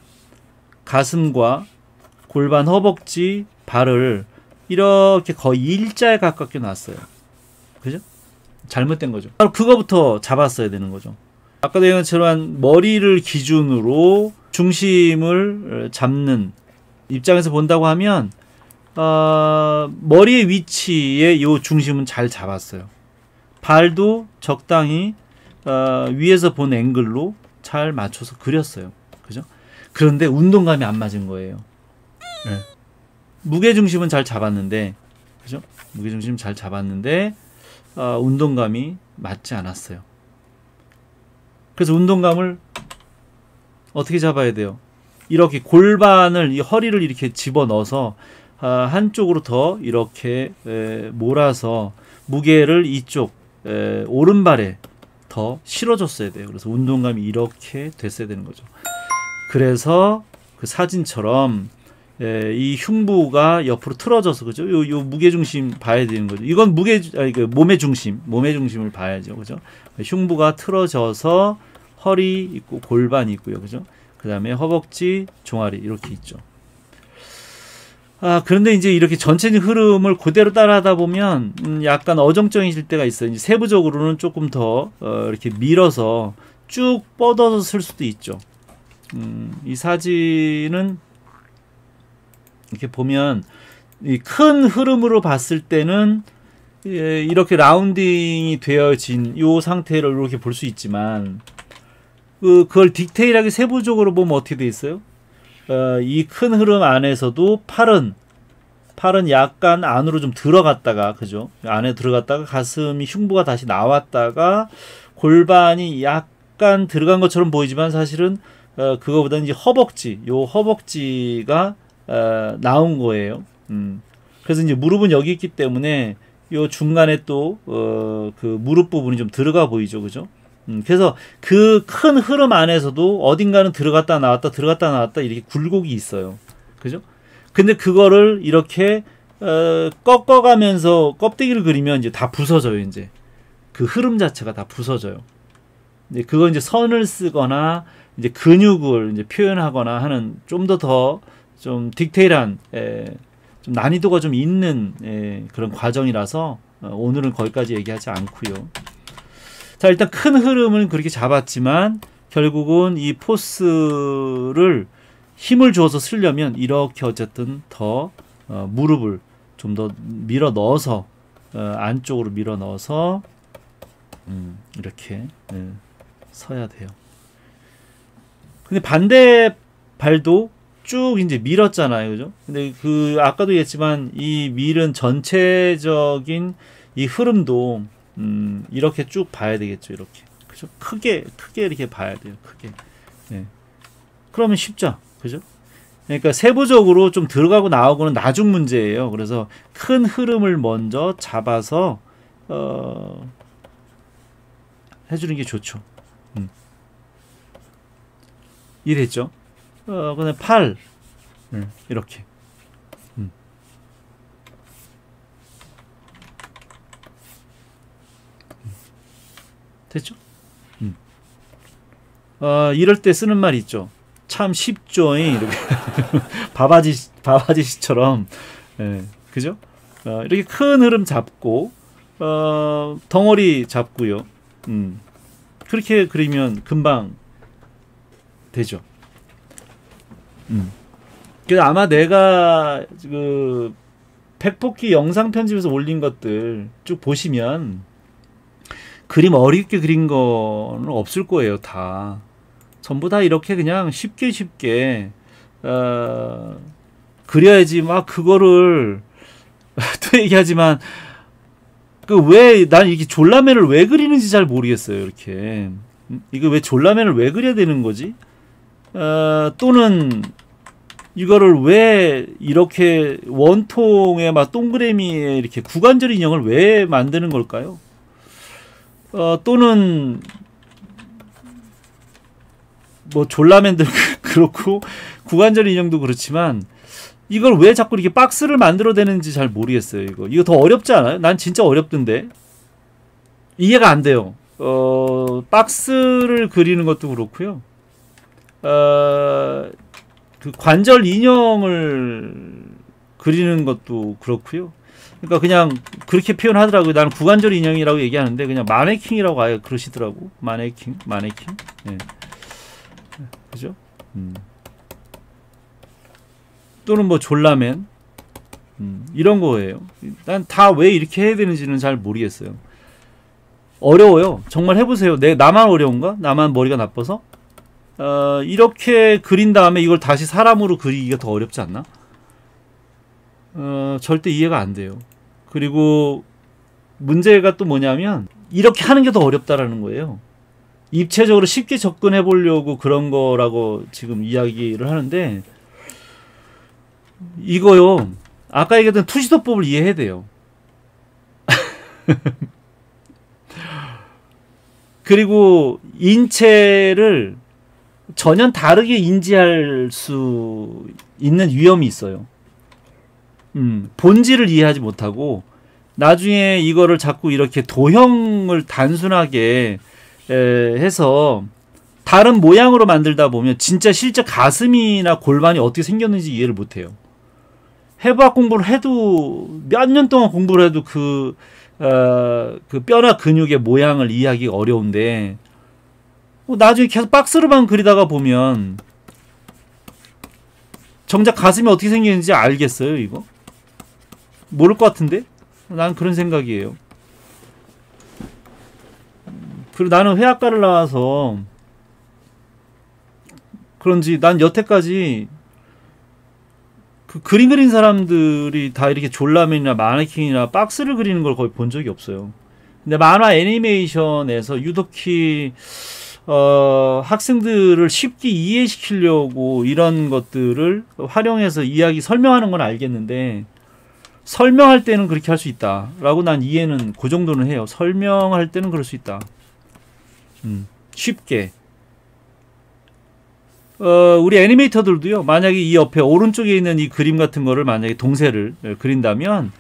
가슴과 골반, 허벅지, 발을 이렇게 거의 일자에 가깝게 놨어요. 그죠? 잘못된 거죠. 바로 그거부터 잡았어야 되는 거죠. 아까도 얘기한 것처럼 머리를 기준으로 중심을 잡는 입장에서 본다고 하면 머리의 위치에 요 중심은 잘 잡았어요. 발도 적당히 위에서 본 앵글로 잘 맞춰서 그렸어요. 그죠? 그런데 운동감이 안 맞은 거예요. 네. 무게중심은 잘 잡았는데, 그죠? 무게중심 잘 잡았는데 운동감이 맞지 않았어요. 그래서 운동감을 어떻게 잡아야 돼요? 이렇게 골반을, 이 허리를 이렇게 집어넣어서 한쪽으로 더 이렇게 몰아서 무게를 이쪽 오른발에 더 실어줬어야 돼요. 그래서 운동감이 이렇게 됐어야 되는 거죠. 그래서 그 사진처럼 이 흉부가 옆으로 틀어져서, 그죠? 요 무게중심 봐야 되는 거죠. 이건 몸의 중심을 봐야죠. 그죠? 흉부가 틀어져서 허리 있고 골반이 있고요. 그죠? 그 다음에 허벅지, 종아리 이렇게 있죠. 그런데 이제 이렇게 전체적인 흐름을 그대로 따라하다 보면 약간 어정쩡해질 때가 있어요. 이제 세부적으로는 조금 더 이렇게 밀어서 쭉 뻗어서 쓸 수도 있죠. 이 사진은 이렇게 보면 이 큰 흐름으로 봤을 때는 이렇게 라운딩이 되어진 이 상태를 이렇게 볼 수 있지만 그걸 디테일하게 세부적으로 보면 어떻게 돼 있어요? 이 큰 흐름 안에서도 팔은 약간 안으로 좀 들어갔다가, 그죠? 안에 들어갔다가 가슴이, 흉부가 다시 나왔다가 골반이 약간 들어간 것처럼 보이지만 사실은 그거보다는 이제 허벅지가 나온 거예요. 그래서 이제 무릎은 여기 있기 때문에 요 중간에 또 그 무릎 부분이 좀 들어가 보이죠, 그죠? 그래서 그 큰 흐름 안에서도 어딘가는 들어갔다 나왔다 이렇게 굴곡이 있어요. 그죠? 근데 그거를 이렇게 꺾어가면서 껍데기를 그리면 이제 다 부서져요. 이제 그 흐름 자체가 다 부서져요. 이제 그건 이제 선을 쓰거나 이제 근육을 이제 표현하거나 하는 좀 더 좀 디테일한 좀 난이도가 좀 있는 그런 과정이라서 오늘은 거기까지 얘기하지 않고요. 자, 일단 큰 흐름은 그렇게 잡았지만 결국은 이 포스를 힘을 줘서 쓰려면 이렇게 어쨌든 더 무릎을 좀 더 밀어 넣어서 안쪽으로 밀어 넣어서 이렇게 서야 돼요. 근데 반대 발도 쭉 이제 밀었잖아요, 그죠? 근데 아까도 얘기했지만 이 밀은 전체적인 이 흐름도 이렇게 쭉 봐야 되겠죠, 이렇게. 그죠? 크게 이렇게 봐야 돼요, 크게. 네. 그러면 쉽죠, 그죠? 그러니까 세부적으로 좀 들어가고 나오고는 나중 문제예요. 그래서 큰 흐름을 먼저 잡아서 해주는 게 좋죠. 이해됐죠? 그다음에 팔 이렇게 됐죠? 이럴 때 쓰는 말 있죠. 참 쉽죠, 이렇게 바바지씨처럼, 그죠? 이렇게 큰 흐름 잡고 덩어리 잡고요. 그렇게 그리면 금방 되죠. 그래서 아마 내가 그 팩포키 영상 편집에서 올린 것들 쭉 보시면 그림 어렵게 그린 거는 없을 거예요. 다 전부 다 이렇게 그냥 쉽게 그려야지. 막 그거를 또 얘기하지만 왜 난 이게 졸라맨을 왜 그리는지 잘 모르겠어요. 이렇게 이거 왜 졸라맨을 왜 그려야 되는 거지? 또는 이거를 왜 이렇게 원통에 막 동그라미에 이렇게 구관절 인형을 왜 만드는 걸까요? 또는 뭐 졸라맨들 그렇고 구관절 인형도 그렇지만 이걸 왜 자꾸 이렇게 박스를 만들어내는지 잘 모르겠어요. 이거 더 어렵지 않아요? 난 진짜 어렵던데. 이해가 안 돼요. 박스를 그리는 것도 그렇고요. 그 관절 인형을 그리는 것도 그렇고요. 그러니까 그냥 그렇게 표현하더라고요. 나는 구관절 인형이라고 얘기하는데 그냥 마네킹이라고 아예 그러시더라고. 마네킹. 예. 그죠? 또는 뭐 졸라맨 이런 거예요. 난 다 왜 이렇게 해야 되는지는 잘 모르겠어요. 어려워요. 정말 해보세요. 나만 어려운가? 나만 머리가 나빠서? 이렇게 그린 다음에 이걸 다시 사람으로 그리기가 더 어렵지 않나? 절대 이해가 안 돼요. 그리고 문제가 또 뭐냐면 이렇게 하는 게 더 어렵다라는 거예요. 입체적으로 쉽게 접근해 보려고 그런 거라고 지금 이야기를 하는데 이거요. 아까 얘기했던 투시도법을 이해해야 돼요. 그리고 인체를 전혀 다르게 인지할 수 있는 위험이 있어요. 본질을 이해하지 못하고 나중에 이거를 자꾸 이렇게 도형을 단순하게 해서 다른 모양으로 만들다 보면 진짜 실제 가슴이나 골반이 어떻게 생겼는지 이해를 못해요. 해부학 공부를 해도 몇 년 동안 공부를 해도 그 뼈나 근육의 모양을 이해하기 어려운데 나중에 계속 박스로만 그리다가 보면 정작 가슴이 어떻게 생겼는지 알겠어요, 이거? 모를 것 같은데? 난 그런 생각이에요. 그리고 나는 회화과를 나와서 그런지 난 여태까지 그 그림 그린 사람들이 다 이렇게 졸라맨이나 마네킹이나 박스를 그리는 걸 거의 본 적이 없어요. 근데 만화 애니메이션에서 유독히 학생들을 쉽게 이해시키려고 이런 것들을 활용해서 이야기 설명하는 건 알겠는데 설명할 때는 그렇게 할 수 있다 라고 난 이해는 그 정도는 해요. 설명할 때는 그럴 수 있다. 쉽게 우리 애니메이터들도요. 만약에 이 옆에 오른쪽에 있는 이 그림 같은 거를 만약에 동새를 그린다면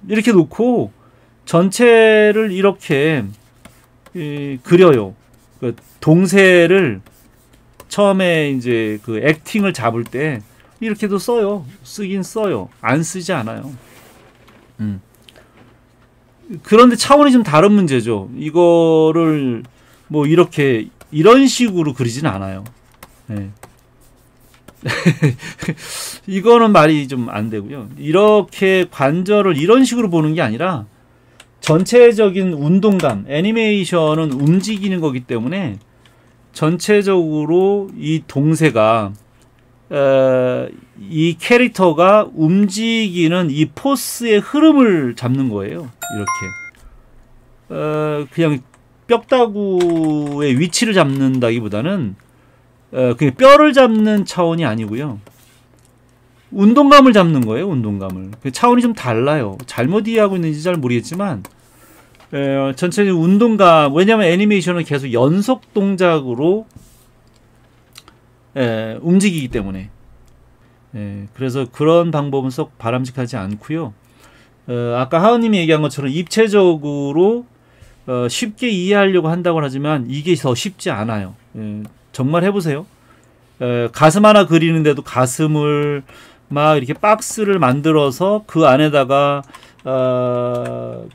이렇게 놓고 전체를 이렇게 그려요. 그 동새를 처음에 이제 그 액팅을 잡을 때 이렇게도 써요. 쓰긴 써요. 안 쓰지 않아요. 그런데 차원이 좀 다른 문제죠. 이거를 뭐 이렇게 이런 식으로 그리진 않아요. 네. 이거는 말이 좀 안 되고요. 이렇게 관절을 이런 식으로 보는 게 아니라 전체적인 운동감, 애니메이션은 움직이는 거기 때문에 전체적으로 이 동새가 이 캐릭터가 움직이는 이 포스의 흐름을 잡는 거예요. 이렇게 그냥 뼈다구의 위치를 잡는다기보다는 그냥 뼈를 잡는 차원이 아니고요. 운동감을 잡는 거예요. 운동감을. 그 차원이 좀 달라요. 잘못 이해하고 있는지 잘 모르겠지만 전체적인 운동감, 왜냐하면 애니메이션은 계속 연속 동작으로 움직이기 때문에 그래서 그런 방법은 썩 바람직하지 않고요. 아까 하은님이 얘기한 것처럼 입체적으로 쉽게 이해하려고 한다고 하지만 이게 더 쉽지 않아요. 정말 해보세요. 가슴 하나 그리는데도 가슴을 막 이렇게 박스를 만들어서 그 안에다가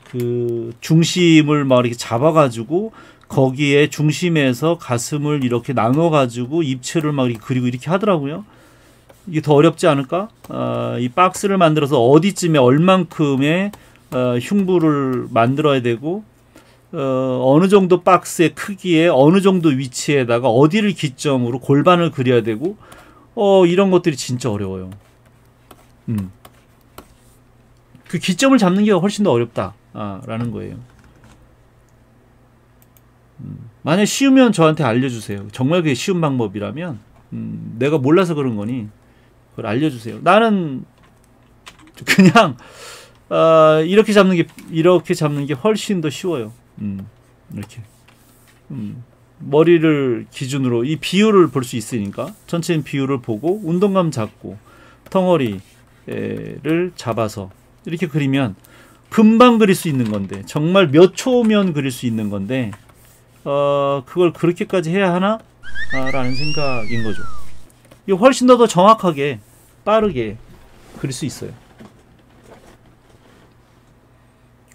그 중심을 막 이렇게 잡아가지고 거기에 중심에서 가슴을 이렇게 나눠가지고 입체를 막 이렇게 그리고 이렇게 하더라고요. 이게 더 어렵지 않을까? 이 박스를 만들어서 어디쯤에 얼만큼의 흉부를 만들어야 되고 어느 정도 박스의 크기에 어느 정도 위치에다가 어디를 기점으로 골반을 그려야 되고 이런 것들이 진짜 어려워요. 그 기점을 잡는 게 훨씬 더 어렵다라는 거예요. 만약 쉬우면 저한테 알려주세요. 정말 그게 쉬운 방법이라면 내가 몰라서 그런 거니 그걸 알려주세요. 나는 그냥 이렇게 잡는 게 훨씬 더 쉬워요. 이렇게 머리를 기준으로 이 비율을 볼 수 있으니까 전체적인 비율을 보고 운동감 잡고 덩어리를 잡아서 이렇게 그리면 금방 그릴 수 있는 건데, 정말 몇 초면 그릴 수 있는 건데, 그걸 그렇게까지 해야 하나? 라는 생각인 거죠. 이거 훨씬 더 정확하게, 빠르게 그릴 수 있어요.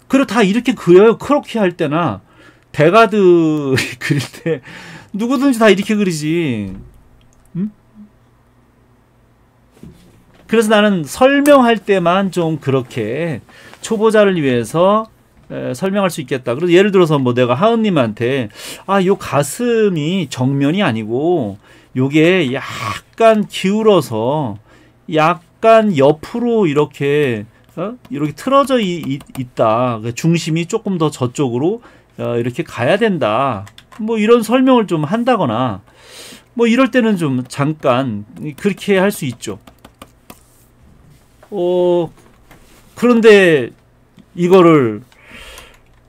그리고 다 이렇게 그려요. 크로키 할 때나 대가드 그릴 때 누구든지 다 이렇게 그리지. 응? 그래서 나는 설명할 때만 좀 그렇게 초보자를 위해서 설명할 수 있겠다. 그래서 예를 들어서 뭐 내가 하은님한테 요 가슴이 정면이 아니고 요게 약간 기울어서 약간 옆으로 이렇게 이렇게 틀어져 있다. 중심이 조금 더 저쪽으로 이렇게 가야 된다. 뭐 이런 설명을 좀 한다거나 뭐 이럴 때는 좀 잠깐 그렇게 할 수 있죠. 그런데 이거를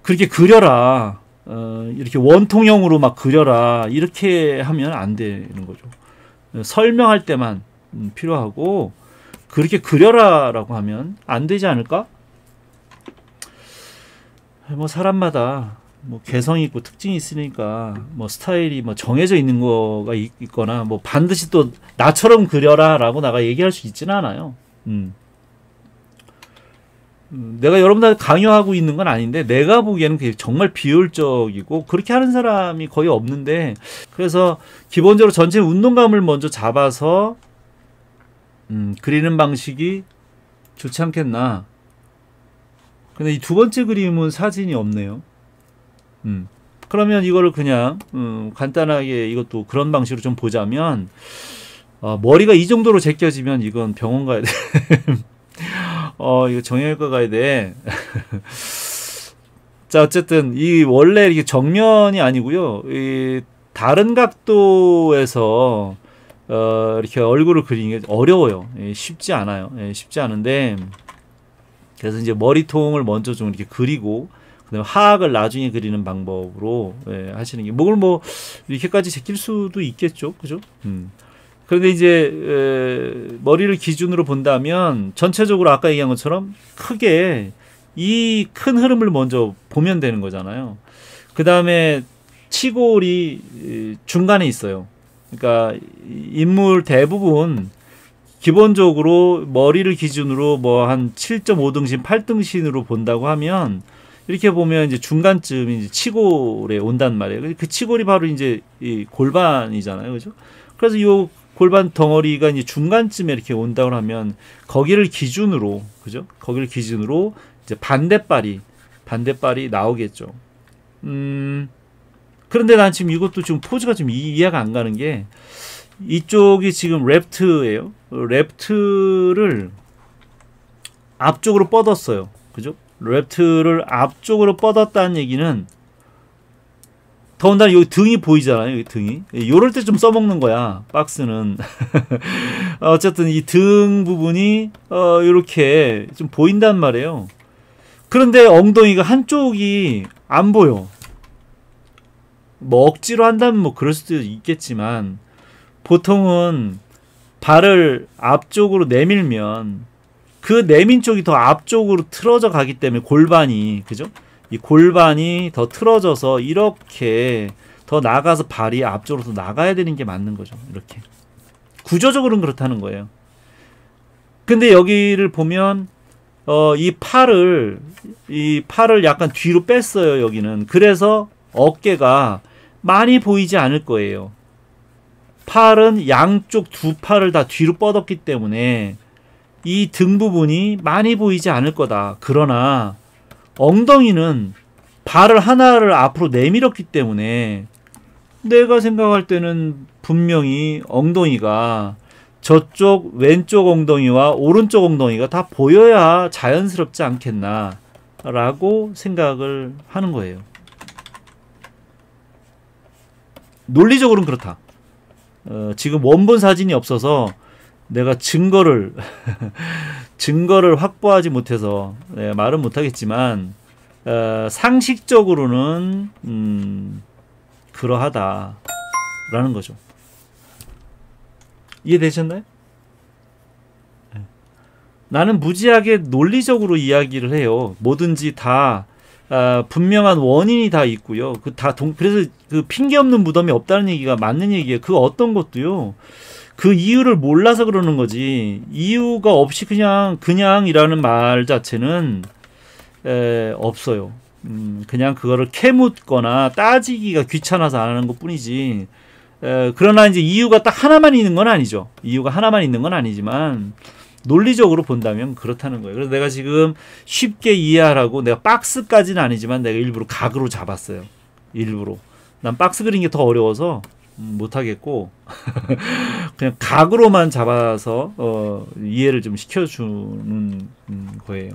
그렇게 그려라. 이렇게 원통형으로 막 그려라. 이렇게 하면 안 되는 거죠. 설명할 때만 필요하고 그렇게 그려라 라고 하면 안 되지 않을까? 뭐 사람마다 뭐 개성이 있고 특징이 있으니까 뭐 스타일이 뭐 정해져 있는 거가 있거나 뭐 반드시 또 나처럼 그려라 라고 내가 얘기할 수 있지는 않아요. 내가 여러분들 강요하고 있는 건 아닌데 내가 보기에는 그게 정말 비효율적이고 그렇게 하는 사람이 거의 없는데, 그래서 기본적으로 전체 운동감을 먼저 잡아서 그리는 방식이 좋지 않겠나. 근데 이 두 번째 그림은 사진이 없네요. 그러면 이거를 그냥 간단하게 이것도 그런 방식으로 좀 보자면, 머리가 이 정도로 제껴지면 이건 병원 가야 돼. 이거 정형외과 가야 돼. 자, 어쨌든 이 원래 이게 정면이 아니고요. 이 다른 각도에서 이렇게 얼굴을 그리는 게 어려워요. 쉽지 않아요. 쉽지 않은데, 그래서 이제 머리통을 먼저 좀 이렇게 그리고 그다음에 하악을 나중에 그리는 방법으로 하시는 게, 목을 뭐 이렇게까지 제낄 수도 있겠죠, 그죠? 그런데 이제 머리를 기준으로 본다면 전체적으로 아까 얘기한 것처럼 크게 이 큰 흐름을 먼저 보면 되는 거잖아요. 그 다음에 치골이 중간에 있어요. 그러니까 인물 대부분 기본적으로 머리를 기준으로 뭐 한 7.5등신, 8등신으로 본다고 하면 이렇게 보면 이제 중간쯤이 이제 치골에 온단 말이에요. 그 치골이 바로 이제 이 골반이잖아요, 그죠? 그래서 이 골반 덩어리가 이제 중간쯤에 이렇게 온다고 하면 거기를 기준으로, 그죠? 거기를 기준으로 이제 반대발이 나오겠죠. 그런데 난 지금 이것도 지금 포즈가 좀 이해가 안 가는 게, 이쪽이 지금 랩트예요. 랩트를 앞쪽으로 뻗었어요. 그죠? 랩트를 앞쪽으로 뻗었다는 얘기는, 더군다나 여기 등이 보이잖아요. 여기 등이. 요럴 때 좀 써먹는 거야, 박스는. 어쨌든 이 등 부분이 이렇게 좀 보인단 말이에요. 그런데 엉덩이가 한쪽이 안 보여. 뭐 억지로 한다면 뭐 그럴 수도 있겠지만, 보통은 발을 앞쪽으로 내밀면 그 내민 쪽이 더 앞쪽으로 틀어져 가기 때문에 골반이, 그죠? 이 골반이 더 틀어져서 이렇게 더 나가서 발이 앞쪽으로 더 나가야 되는 게 맞는 거죠. 이렇게 구조적으로는 그렇다는 거예요. 근데 여기를 보면 이 팔을 약간 뒤로 뺐어요. 여기는. 그래서 어깨가 많이 보이지 않을 거예요. 팔은 양쪽 두 팔을 다 뒤로 뻗었기 때문에 이 등 부분이 많이 보이지 않을 거다. 그러나 엉덩이는 발을 하나를 앞으로 내밀었기 때문에 내가 생각할 때는 분명히 엉덩이가 저쪽 왼쪽 엉덩이와 오른쪽 엉덩이가 다 보여야 자연스럽지 않겠나 라고 생각을 하는 거예요. 논리적으로는 그렇다. 지금 원본 사진이 없어서 내가 증거를 확보하지 못해서 말은 못하겠지만, 상식적으로는 그러하다라는 거죠. 이해되셨나요? 나는 무지하게 논리적으로 이야기를 해요. 뭐든지 다 분명한 원인이 다 있고요. 그래서 그 핑계 없는 무덤이 없다는 얘기가 맞는 얘기예요. 그 어떤 것도요. 그 이유를 몰라서 그러는 거지. 이유가 없이 그냥이라는 말 자체는 없어요. 그냥 그거를 캐묻거나 따지기가 귀찮아서 안 하는 것뿐이지. 그러나 이제 이유가 딱 하나만 있는 건 아니죠. 이유가 하나만 있는 건 아니지만 논리적으로 본다면 그렇다는 거예요. 그래서 내가 지금 쉽게 이해하라고 내가 박스까지는 아니지만 내가 일부러 각으로 잡았어요. 일부러. 난 박스 그린 게 더 어려워서 못하겠고 그냥 각으로만 잡아서 이해를 좀 시켜주는 거예요.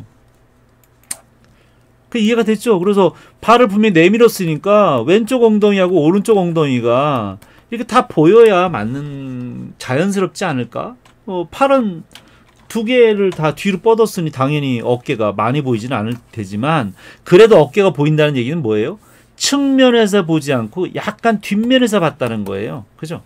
그 이해가 됐죠? 그래서 발을 분명히 내밀었으니까 왼쪽 엉덩이하고 오른쪽 엉덩이가 이렇게 다 보여야 맞는 자연스럽지 않을까? 팔은 두 개를 다 뒤로 뻗었으니 당연히 어깨가 많이 보이지는 않을 테지만 그래도 어깨가 보인다는 얘기는 뭐예요? 측면에서 보지 않고 약간 뒷면에서 봤다는 거예요. 그죠?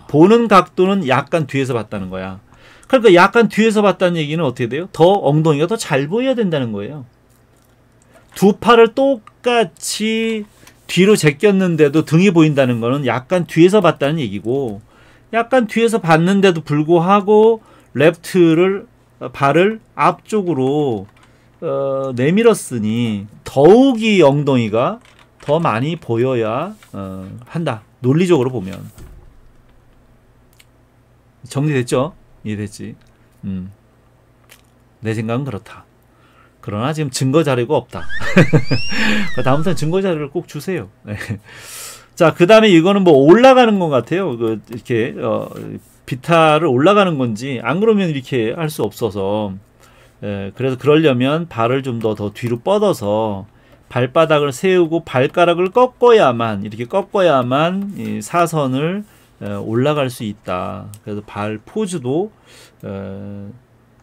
보는 각도는 약간 뒤에서 봤다는 거야. 그러니까 약간 뒤에서 봤다는 얘기는 어떻게 돼요? 더 엉덩이가 더 잘 보여야 된다는 거예요. 두 팔을 똑같이 뒤로 제꼈는데도 등이 보인다는 거는 약간 뒤에서 봤다는 얘기고, 약간 뒤에서 봤는데도 불구하고 발을 앞쪽으로 내밀었으니 더욱이 엉덩이가 더 많이 보여야 한다. 논리적으로 보면. 정리됐죠? 이해됐지? 내 생각은 그렇다. 그러나 지금 증거 자료가 없다. 다음부터는 증거 자료를 꼭 주세요. 네. 자, 그 다음에 이거는 뭐 올라가는 것 같아요. 이렇게 비타를 올라가는 건지 안 그러면 이렇게 할 수 없어서. 그래서 그러려면 발을 좀 더 뒤로 뻗어서 발바닥을 세우고 발가락을 이렇게 꺾어야만 이 사선을 올라갈 수 있다. 그래서 발 포즈도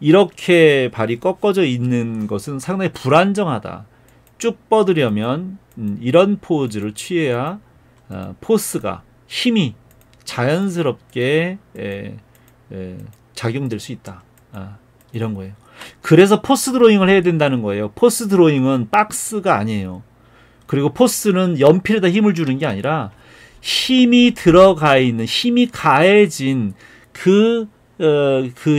이렇게 발이 꺾어져 있는 것은 상당히 불안정하다. 쭉 뻗으려면 이런 포즈를 취해야 포스가, 힘이 자연스럽게 작용될 수 있다. 이런 거예요. 그래서 포스 드로잉을 해야 된다는 거예요. 포스 드로잉은 박스가 아니에요. 그리고 포스는 연필에다 힘을 주는 게 아니라 힘이 들어가 있는, 힘이 가해진 그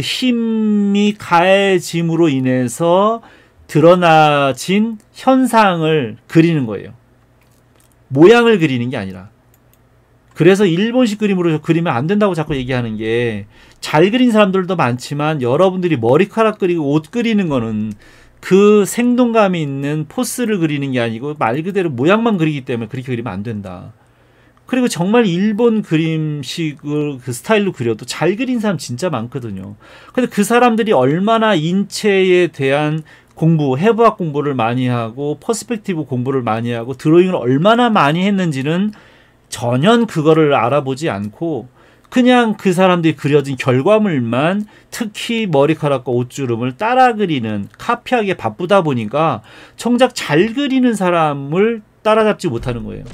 힘이 가해짐으로 인해서 드러나진 현상을 그리는 거예요. 모양을 그리는 게 아니라. 그래서 일본식 그림으로 그리면 안 된다고 자꾸 얘기하는 게, 잘 그린 사람들도 많지만 여러분들이 머리카락 그리고 옷 그리는 거는 그 생동감이 있는 포스를 그리는 게 아니고 말 그대로 모양만 그리기 때문에 그렇게 그리면 안 된다. 그리고 정말 일본 그림식을 그 스타일로 그려도 잘 그린 사람 진짜 많거든요. 근데 그 사람들이 얼마나 인체에 대한 해부학 공부를 많이 하고 퍼스펙티브 공부를 많이 하고 드로잉을 얼마나 많이 했는지는 전혀 그거를 알아보지 않고 그냥 그 사람들이 그려진 결과물만, 특히 머리카락과 옷주름을 따라 그리는, 카피하기에 바쁘다 보니까 정작 잘 그리는 사람을 따라잡지 못하는 거예요.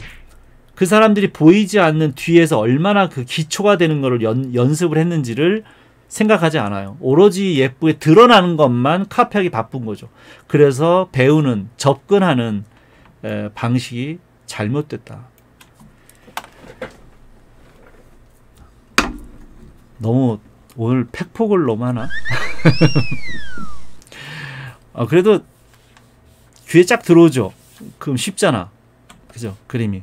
그 사람들이 보이지 않는 뒤에서 얼마나 그 기초가 되는 거를 연습을 했는지를 생각하지 않아요. 오로지 예쁘게 드러나는 것만 카피하기 바쁜 거죠. 그래서 배우는, 접근하는 방식이 잘못됐다. 너무 오늘 팩폭을 너무 하나? 그래도 귀에 쫙 들어오죠. 그럼 쉽잖아. 그죠? 그림이.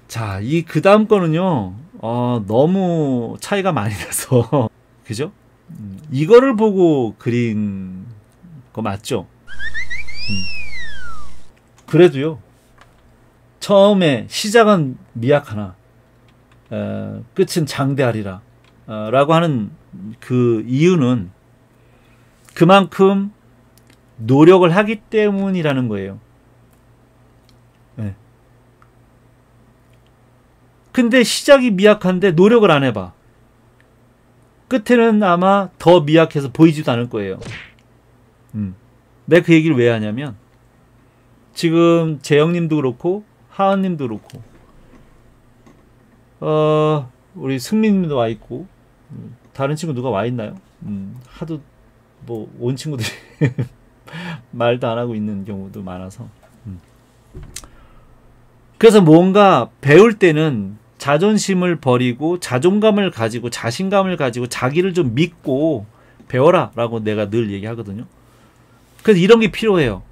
자, 그 다음 거는요, 너무 차이가 많이 나서, 그죠? 이거를 보고 그린 거 맞죠? 그래도요, 처음에 시작은 미약하나, 끝은 장대하리라, 라고 하는 그 이유는 그만큼 노력을 하기 때문이라는 거예요. 네. 근데 시작이 미약한데 노력을 안 해봐. 끝에는 아마 더 미약해서 보이지도 않을 거예요. 내가 그 얘기를 왜 하냐면, 지금 재영님도 그렇고 하은님도 그렇고 우리 승민님도 와 있고, 다른 친구 누가 와 있나요? 하도 뭐 온 친구들이 말도 안 하고 있는 경우도 많아서. 그래서 뭔가 배울 때는 자존심을 버리고 자존감을 가지고 자신감을 가지고 자기를 좀 믿고 배워라 라고 내가 늘 얘기하거든요. 그래서 이런 게 필요해요.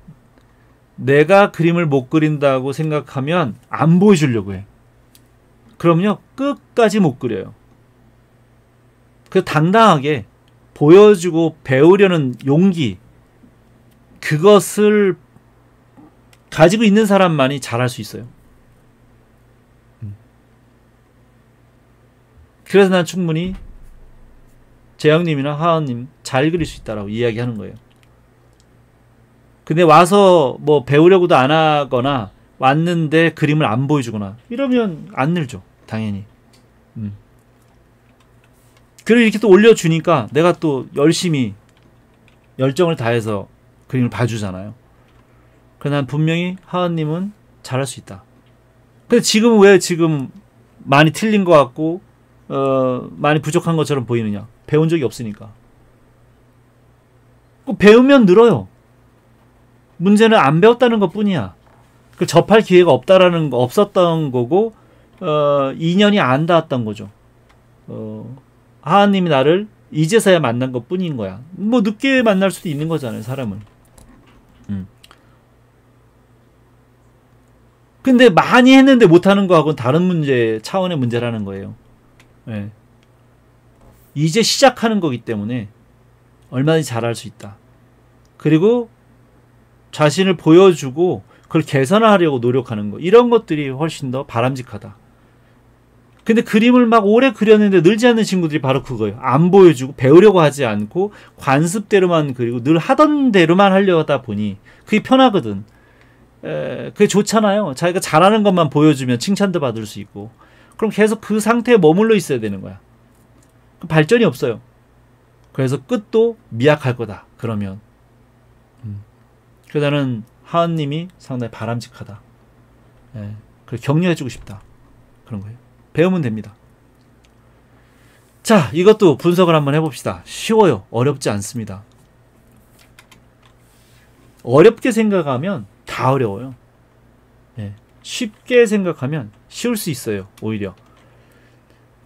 내가 그림을 못 그린다고 생각하면 안 보여주려고 해. 그럼요, 끝까지 못 그려요. 그 당당하게 보여주고 배우려는 용기, 그것을 가지고 있는 사람만이 잘할 수 있어요. 그래서 난 충분히 재영님이나 하은님 잘 그릴 수 있다라고 이야기하는 거예요. 근데 와서 뭐 배우려고도 안 하거나 왔는데 그림을 안 보여주거나 이러면 안 늘죠, 당연히. 그리고 이렇게 또 올려주니까 내가 또 열심히 열정을 다해서 그림을 봐주잖아요. 그래서 난 분명히 하은님은 잘할 수 있다. 근데 지금은 왜 지금 많이 틀린 것 같고 많이 부족한 것처럼 보이느냐? 배운 적이 없으니까. 배우면 늘어요. 문제는 안 배웠다는 것 뿐이야. 그 접할 기회가 없다라는 거, 없었던 거고, 인연이 안 닿았던 거죠. 하하님이 나를 이제서야 만난 것 뿐인 거야. 뭐 늦게 만날 수도 있는 거잖아요, 사람은. 근데 많이 했는데 못하는 거하고는 다른 문제, 차원의 문제라는 거예요. 네. 이제 시작하는 거기 때문에 얼마든지 잘할 수 있다. 그리고 자신을 보여주고 그걸 개선하려고 노력하는 거, 이런 것들이 훨씬 더 바람직하다. 근데 그림을 막 오래 그렸는데 늘지 않는 친구들이 바로 그거예요. 안 보여주고 배우려고 하지 않고 관습대로만 그리고 늘 하던 대로만 하려고 하다 보니 그게 편하거든. 그게 좋잖아요. 자기가 잘하는 것만 보여주면 칭찬도 받을 수 있고, 그럼 계속 그 상태에 머물러 있어야 되는 거야. 발전이 없어요. 그래서 끝도 미약할 거다, 그러면. 그래서 나는 하은님이 상당히 바람직하다. 그걸 격려해주고 싶다, 그런 거예요. 배우면 됩니다. 자, 이것도 분석을 한번 해봅시다. 쉬워요. 어렵지 않습니다. 어렵게 생각하면 다 어려워요. 쉽게 생각하면 쉬울 수 있어요, 오히려.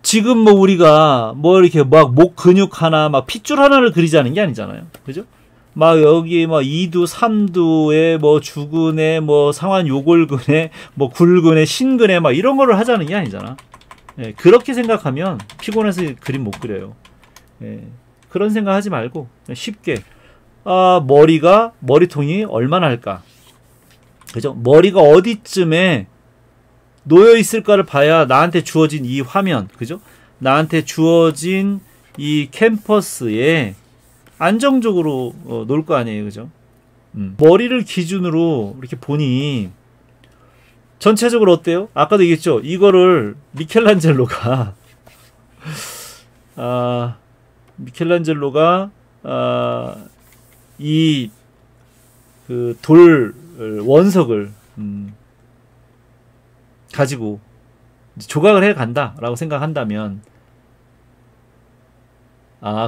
지금 뭐 우리가 뭐 이렇게 막 목 근육 하나, 막 핏줄 하나를 그리자는 게 아니잖아요. 그죠? 막 여기 뭐 2두, 3두에 뭐 주근에 뭐 상완 요골근에 뭐 굴근에 신근에 막 이런 거를 하자는 게 아니잖아. 그렇게 생각하면 피곤해서 그림 못 그려요. 그런 생각 하지 말고 쉽게, 머리통이 얼마나 할까? 그죠? 머리가 어디쯤에 놓여 있을까를 봐야 나한테 주어진 이 화면, 그죠? 나한테 주어진 이 캠퍼스에 안정적으로 놀 거 아니에요, 그죠? 머리를 기준으로 이렇게 보니 전체적으로 어때요? 아까도 얘기했죠. 이거를 미켈란젤로가 이 그 돌 원석을 가지고 조각을 해 간다라고 생각한다면,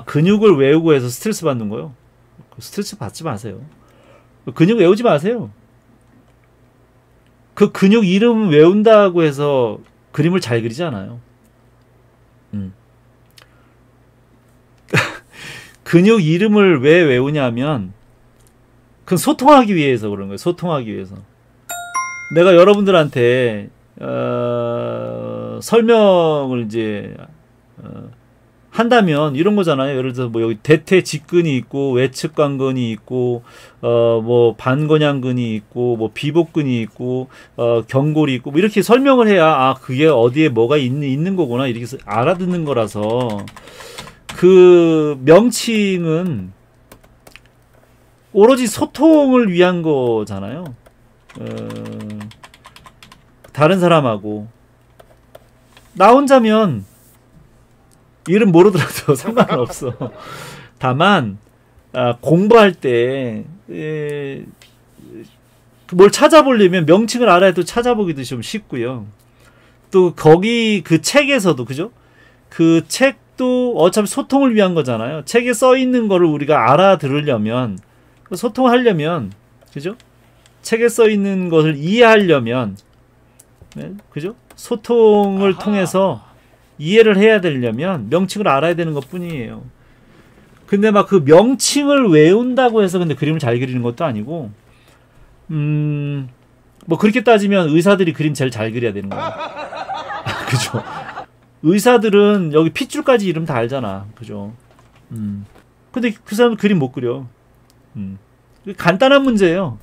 근육을 외우고 해서 스트레스 받는 거요? 스트레스 받지 마세요. 근육 외우지 마세요. 그 근육 이름 외운다고 해서 그림을 잘 그리지 않아요. 근육 이름을 왜 외우냐면 그건 소통하기 위해서 그런 거예요. 소통하기 위해서. 내가 여러분들한테 설명을 이제 한다면 이런 거잖아요. 예를 들어서 뭐 여기 대퇴 직근이 있고 외측관근이 있고 뭐 반건양근이 있고 뭐 비복근이 있고 경골이 있고 뭐 이렇게 설명을 해야 그게 어디에 뭐가 있는 거구나 이렇게 알아듣는 거라서, 그 명칭은 오로지 소통을 위한 거잖아요. 다른 사람하고. 나 혼자면 이름 모르더라도 상관은 없어. 다만 공부할 때 뭘 찾아보려면 명칭을 알아야 또 찾아보기도 좀 쉽고요. 또 거기 그 책에서도 그죠? 그 책도 어차피 소통을 위한 거잖아요. 책에 써 있는 거를 우리가 알아들으려면 소통하려면 그죠? 책에 써 있는 것을 이해하려면 네? 그죠? 소통을 통해서 이해를 해야 되려면 명칭을 알아야 되는 것뿐이에요. 근데 막 그 명칭을 외운다고 해서 근데 그림을 잘 그리는 것도 아니고 뭐 그렇게 따지면 의사들이 그림 제일 잘 그려야 되는 거예요. 그죠? 의사들은 여기 핏줄까지 이름 다 알잖아. 그죠? 근데 그 사람은 그림 못 그려. 간단한 문제예요.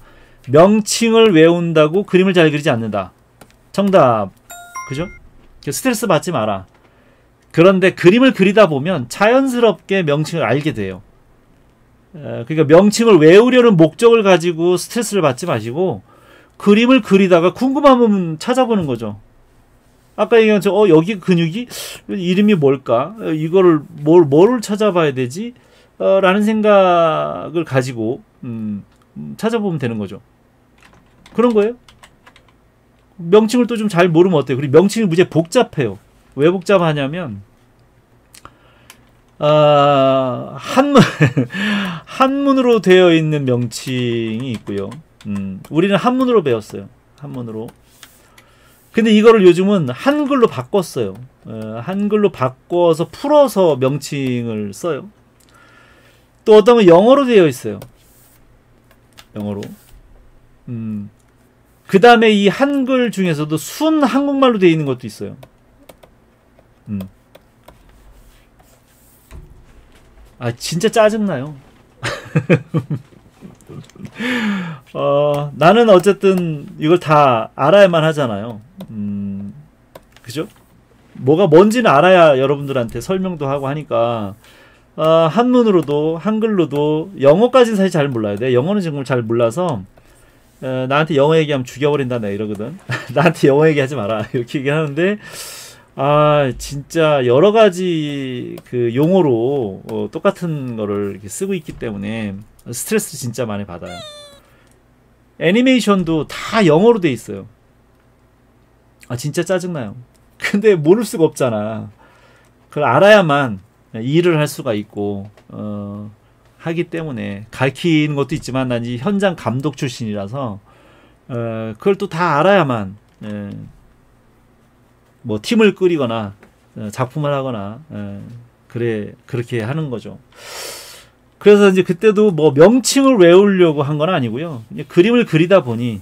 명칭을 외운다고 그림을 잘 그리지 않는다. 정답. 그죠? 스트레스 받지 마라. 그런데 그림을 그리다 보면 자연스럽게 명칭을 알게 돼요. 그러니까 명칭을 외우려는 목적을 가지고 스트레스를 받지 마시고 그림을 그리다가 궁금하면 찾아보는 거죠. 아까 얘기한 여기 근육이 이름이 뭘까? 이거를 뭐를 찾아봐야 되지? 라는 생각을 가지고 찾아보면 되는 거죠. 그런 거예요. 명칭을 또 좀 잘 모르면 어때요? 그리고 명칭이 무지 복잡해요. 왜 복잡하냐면 한문으로 되어 있는 명칭이 있고요. 우리는 한문으로 배웠어요. 한문으로. 근데 이거를 요즘은 한글로 바꿨어요. 한글로 바꿔서 풀어서 명칭을 써요. 또 어떤 건 영어로 되어 있어요. 영어로. 그 다음에 이 한글 중에서도 순 한국말로 되어 있는 것도 있어요. 진짜 짜증나요. 나는 어쨌든 이걸 다 알아야만 하잖아요. 그죠? 뭐가 뭔지는 알아야 여러분들한테 설명도 하고 하니까 한문으로도 한글로도 영어까지는 사실 잘 몰라요. 내가 영어는 정말 잘 몰라서 나한테 영어 얘기하면 죽여버린다 내가 이러거든. 나한테 영어 얘기하지 마라 이렇게 얘기하는데 진짜 여러 가지 그 용어로 똑같은 거를 이렇게 쓰고 있기 때문에 스트레스 진짜 많이 받아요. 애니메이션도 다 영어로 돼 있어요. 진짜 짜증나요. 근데 모를 수가 없잖아. 그걸 알아야만 일을 할 수가 있고 하기 때문에 가르치는 것도 있지만 난 이 현장 감독 출신이라서 그걸 또 다 알아야만 뭐 팀을 꾸리거나 작품을 하거나 그렇게 하는 거죠. 그래서 이제 그때도 뭐 명칭을 외우려고 한 건 아니고요. 그림을 그리다 보니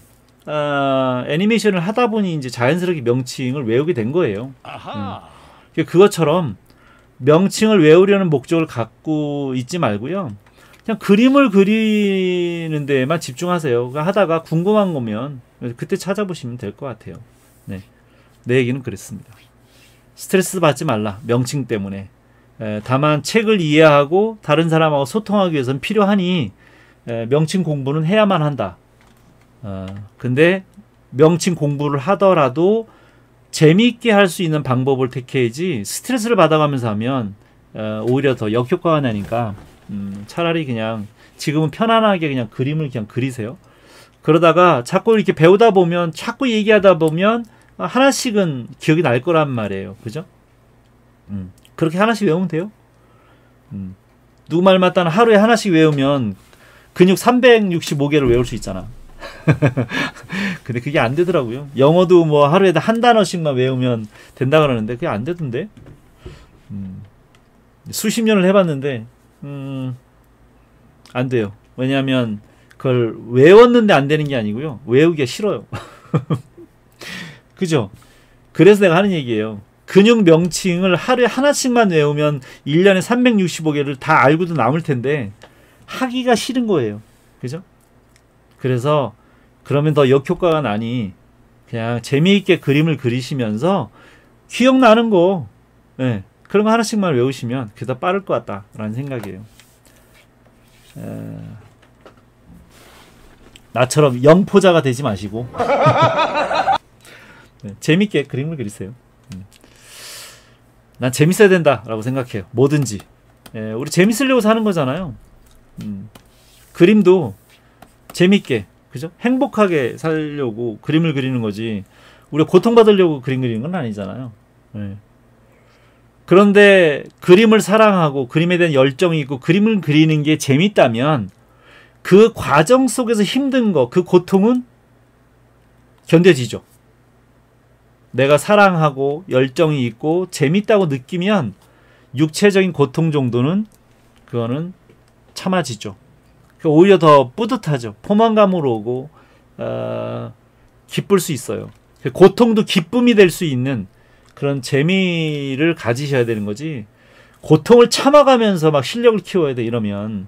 애니메이션을 하다 보니 이제 자연스럽게 명칭을 외우게 된 거예요. 그것처럼 명칭을 외우려는 목적을 갖고 있지 말고요. 그냥 그림을 그리는 데에만 집중하세요. 하다가 궁금한 거면 그때 찾아보시면 될 것 같아요. 네. 내 얘기는 그랬습니다. 스트레스 받지 말라. 명칭 때문에. 다만 책을 이해하고 다른 사람하고 소통하기 위해서는 필요하니 명칭 공부는 해야만 한다. 근데 명칭 공부를 하더라도 재미있게 할 수 있는 방법을 택해야지 스트레스를 받아가면서 하면 오히려 더 역효과가 나니까 차라리 그냥 지금은 편안하게 그냥 그림을 그냥 그리세요. 그러다가 자꾸 이렇게 배우다 보면 자꾸 얘기하다 보면 하나씩은 기억이 날 거란 말이에요. 그죠? 그렇게 하나씩 외우면 돼요. 누구 말 맞다나 하루에 하나씩 외우면 근육 365개를 외울 수 있잖아. 근데 그게 안 되더라고요. 영어도 뭐 하루에 한 단어씩만 외우면 된다 그러는데 그게 안 되던데. 수십 년을 해봤는데 안 돼요. 왜냐하면 그걸 외웠는데 안 되는 게 아니고요. 외우기가 싫어요. 그죠? 그래서 내가 하는 얘기예요. 근육 명칭을 하루에 하나씩만 외우면 1년에 365개를 다 알고도 남을 텐데 하기가 싫은 거예요. 그죠? 그래서 그러면 더 역효과가 나니 그냥 재미있게 그림을 그리시면서 기억나는 거 그런 거 하나씩만 외우시면 그게 더 빠를 것 같다라는 생각이에요. 나처럼 영포자가 되지 마시고 재밌게 그림을 그리세요. 난 재밌어야 된다라고 생각해요. 뭐든지. 우리 재밌으려고 사는 거잖아요. 그림도 재밌게, 그죠? 행복하게 살려고 그림을 그리는 거지. 우리가 고통받으려고 그림 그리는 건 아니잖아요. 예. 그런데 그림을 사랑하고 그림에 대한 열정이 있고 그림을 그리는 게 재밌다면 그 과정 속에서 힘든 거, 그 고통은 견뎌지죠. 내가 사랑하고 열정이 있고 재밌다고 느끼면 육체적인 고통 정도는 그거는 참아지죠. 오히려 더 뿌듯하죠. 포만감으로 오고 기쁠 수 있어요. 고통도 기쁨이 될 수 있는 그런 재미를 가지셔야 되는 거지. 고통을 참아가면서 막 실력을 키워야 돼 이러면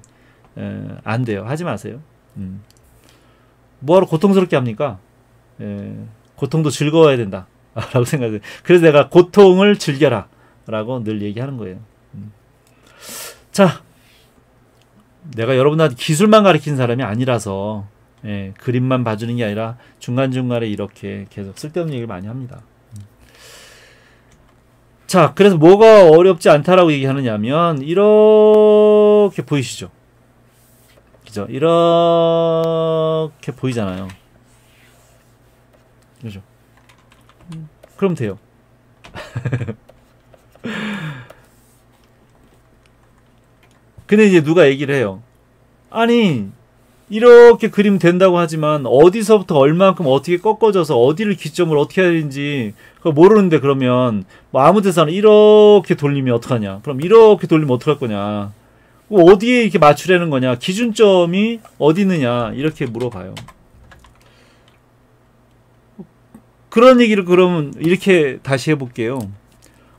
안 돼요. 하지 마세요. 뭐하러 고통스럽게 합니까? 고통도 즐거워야 된다 라고 생각해요. 그래서 내가 고통을 즐겨라 라고 늘 얘기하는 거예요. 자, 내가 여러분한테 기술만 가르치는 사람이 아니라서 그림만 봐주는 게 아니라 중간중간에 이렇게 계속 쓸데없는 얘기를 많이 합니다. 자, 그래서 뭐가 어렵지 않다라고 얘기하느냐면 이렇게 보이시죠? 그죠? 이렇게 보이잖아요. 그죠? 그럼 돼요. 근데 이제 누가 얘기를 해요. 아니, 이렇게 그리면 된다고 하지만 어디서부터 얼만큼 어떻게 꺾어져서 어디를 기점으로 어떻게 해야 되는지 그걸 모르는데 그러면 뭐 아무 데서나 이렇게 돌리면 어떡하냐. 그럼 이렇게 돌리면 어떡할 거냐. 어디에 이렇게 맞추려는 거냐. 기준점이 어디 있느냐. 이렇게 물어봐요. 그런 얘기를 그러면 이렇게 다시 해볼게요.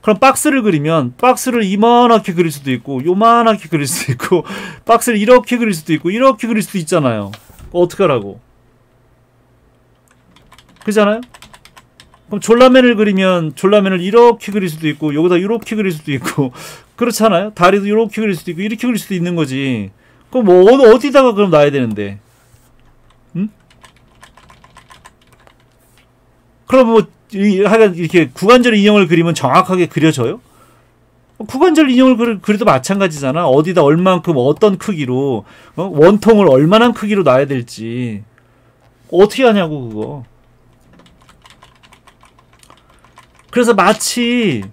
그럼 박스를 그리면 박스를 이만하게 그릴 수도 있고 요만하게 그릴 수도 있고 박스를 이렇게 그릴 수도 있고 이렇게 그릴 수도 있잖아요. 어떡하라고. 그렇잖아요? 그럼 졸라맨을 그리면 졸라맨을 이렇게 그릴 수도 있고 여기다 이렇게 그릴 수도 있고 그렇잖아요? 다리도 이렇게 그릴 수도 있고 이렇게 그릴 수도 있는 거지. 그럼 뭐 어디다가 그럼 놔야 되는데. 응? 그럼 뭐 하여간 이렇게 구관절 인형을 그리면 정확하게 그려져요? 구관절 인형을 그려도 마찬가지잖아. 어디다 얼만큼 어떤 크기로 원통을 얼마나 크기로 놔야 될지 어떻게 하냐고 그거. 그래서 마치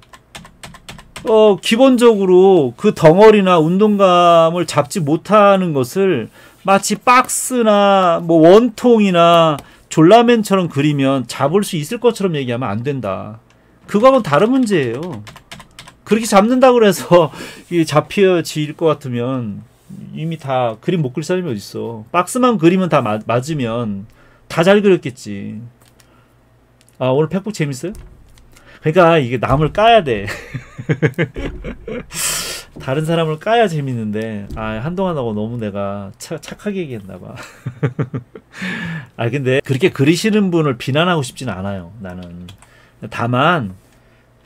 기본적으로 그 덩어리나 운동감을 잡지 못하는 것을 마치 박스나 뭐 원통이나 졸라맨처럼 그리면 잡을 수 있을 것처럼 얘기하면 안 된다. 그거하고는 다른 문제예요. 그렇게 잡는다고 해서 잡혀질 것 같으면 이미 다 그림 못 그릴 사람이 어딨어. 박스만 그리면 다 맞으면 다 잘 그렸겠지. 아, 오늘 팩북 재밌어요? 그러니까 이게 남을 까야 돼. 다른 사람을 까야 재밌는데 한동안 하고 너무 내가 착하게 얘기했나봐. 근데 그렇게 그리시는 분을 비난하고 싶지는 않아요. 나는. 다만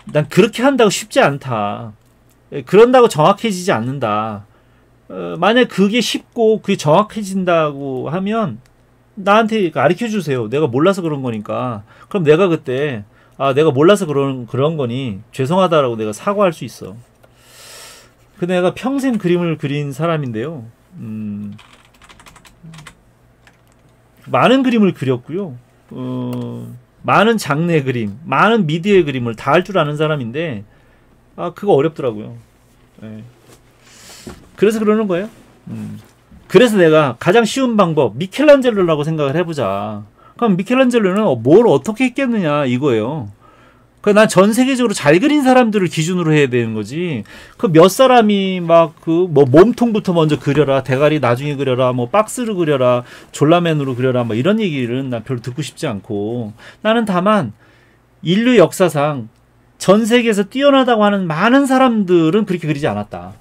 난 그렇게 한다고 쉽지 않다. 그런다고 정확해지지 않는다. 만약 그게 쉽고 그게 정확해진다고 하면 나한테 가르쳐 주세요. 내가 몰라서 그런 거니까. 그럼 내가 그때 내가 몰라서 그런 거니 죄송하다라고 내가 사과할 수 있어. 근데 내가 평생 그림을 그린 사람인데요. 많은 그림을 그렸고요. 많은 장르의 그림, 많은 미디어의 그림을 다 할 줄 아는 사람인데 그거 어렵더라고요. 네. 그래서 그러는 거예요. 그래서 내가 가장 쉬운 방법 미켈란젤로라고 생각을 해보자. 그럼 미켈란젤로는 뭘 어떻게 했겠느냐 이거예요. 난 전 세계적으로 잘 그린 사람들을 기준으로 해야 되는 거지. 그 몇 사람이 막 뭐 몸통부터 먼저 그려라, 대가리 나중에 그려라, 뭐 박스로 그려라, 졸라맨으로 그려라, 뭐 이런 얘기를 난 별로 듣고 싶지 않고, 나는 다만 인류 역사상 전 세계에서 뛰어나다고 하는 많은 사람들은 그렇게 그리지 않았다.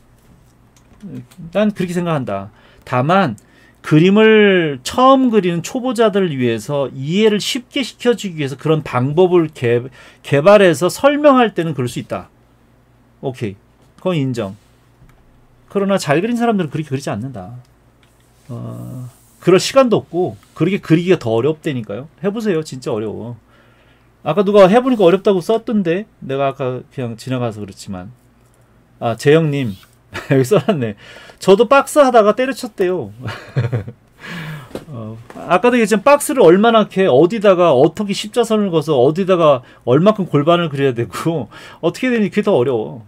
난 그렇게 생각한다. 다만 그림을 처음 그리는 초보자들을 위해서 이해를 쉽게 시켜주기 위해서 그런 방법을 개발해서 설명할 때는 그럴 수 있다. 오케이. 그건 인정. 그러나 잘 그린 사람들은 그렇게 그리지 않는다. 그럴 시간도 없고 그렇게 그리기가 더 어렵다니까요. 해보세요. 진짜 어려워. 아까 누가 해보니까 어렵다고 썼던데 내가 아까 그냥 지나가서 그렇지만 재영님 여기 써놨네. 저도 박스 하다가 때려쳤대요. 아까도 얘기했지만 박스를 얼마나 이렇게 어디다가 어떻게 십자선을 그어서 어디다가 얼마큼 골반을 그려야 되고 어떻게 되니 그게 더 어려워.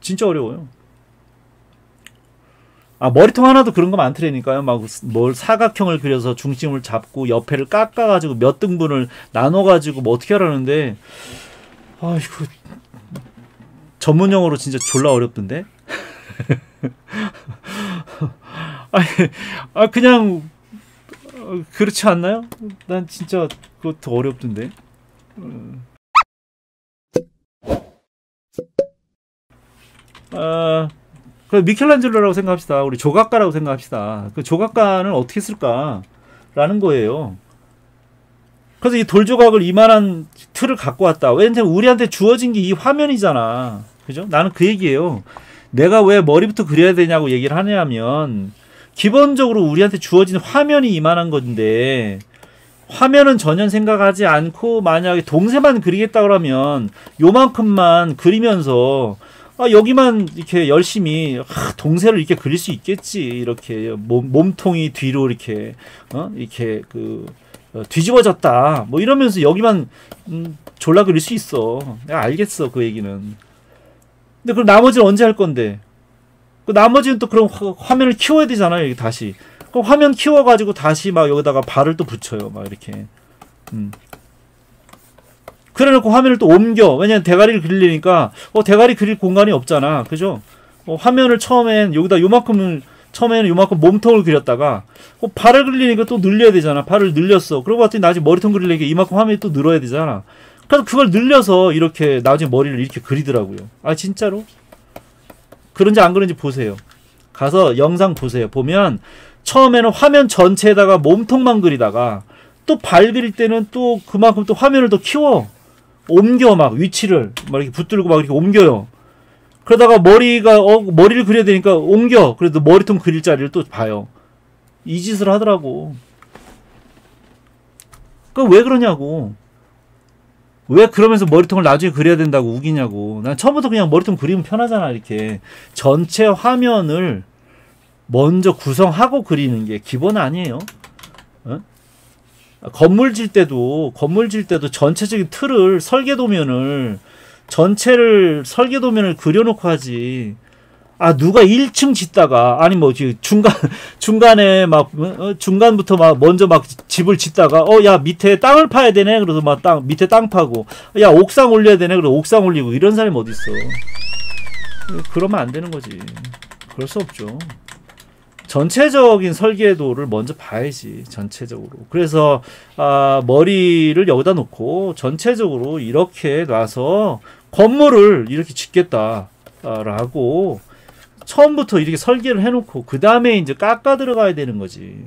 진짜 어려워요. 머리통 하나도 그런 거 많더라니까요. 막 뭘 사각형을 그려서 중심을 잡고 옆에를 깎아가지고 몇 등분을 나눠가지고 뭐 어떻게 하라는데 이거 전문용어로 진짜 졸라 어렵던데. 그냥 그렇지 않나요? 난 진짜 그것도 어렵던데. 그 미켈란젤로라고 생각합시다. 우리 조각가라고 생각합시다. 그 조각가는 어떻게 쓸까라는 거예요. 그래서 이 돌조각을 이만한 틀을 갖고 왔다. 왜냐면 우리한테 주어진 게 이 화면이잖아. 그죠? 나는 그 얘기예요. 내가 왜 머리부터 그려야 되냐고 얘기를 하냐면 기본적으로 우리한테 주어진 화면이 이만한 건데 화면은 전혀 생각하지 않고 만약에 동세만 그리겠다 그러면 요만큼만 그리면서 여기만 이렇게 열심히 동세를 이렇게 그릴 수 있겠지. 이렇게 몸통이 뒤로 이렇게 이렇게 뒤집어졌다. 뭐 이러면서 여기만 졸라 그릴 수 있어. 내가 알겠어 그 얘기는. 근데 그럼 나머지는 언제 할 건데? 그 나머지는 또 그럼 화면을 키워야 되잖아요. 여기 다시. 그럼 화면 키워가지고 다시 막 여기다가 발을 또 붙여요. 막 이렇게. 그래놓고 화면을 또 옮겨. 왜냐면 대가리를 그리려니까 대가리 그릴 공간이 없잖아. 그죠? 화면을 처음엔 여기다 처음에는 요만큼 몸통을 그렸다가 발을 그리려니까 또 늘려야 되잖아. 발을 늘렸어. 그러고 봤더니 나중에 머리통 그리려니까 이만큼 화면이 또 늘어야 되잖아. 그래서 그걸 늘려서 이렇게 나중에 머리를 이렇게 그리더라고요. 진짜로? 그런지 안 그런지 보세요. 가서 영상 보세요. 보면 처음에는 화면 전체에다가 몸통만 그리다가 또 발 그릴 때는 또 그만큼 또 화면을 더 키워. 옮겨 막 위치를 막 이렇게 붙들고 막 이렇게 옮겨요. 그러다가 머리를 그려야 되니까 옮겨. 그래도 머리통 그릴 자리를 또 봐요. 이 짓을 하더라고. 왜 그러냐고. 왜 그러면서 머리통을 나중에 그려야 된다고 우기냐고. 난 처음부터 그냥 머리통 그리면 편하잖아. 이렇게 전체 화면을 먼저 구성하고 그리는 게 기본 아니에요. 건물 질 때도 전체적인 틀을 설계도면을 그려놓고 하지. 누가 1층 짓다가 중간에 중간부터 먼저 집을 짓다가 야 밑에 땅을 파야 되네. 그래서 밑에 땅 파고 야 옥상 올려야 되네. 그래서 옥상 올리고 이런 사람이 어디 있어. 그러면 안 되는 거지. 그럴 수 없죠. 전체적인 설계도를 먼저 봐야지. 전체적으로. 그래서 머리를 여기다 놓고 전체적으로 이렇게 놔서 건물을 이렇게 짓겠다라고 처음부터 이렇게 설계를 해놓고 그 다음에 이제 깎아 들어가야 되는 거지.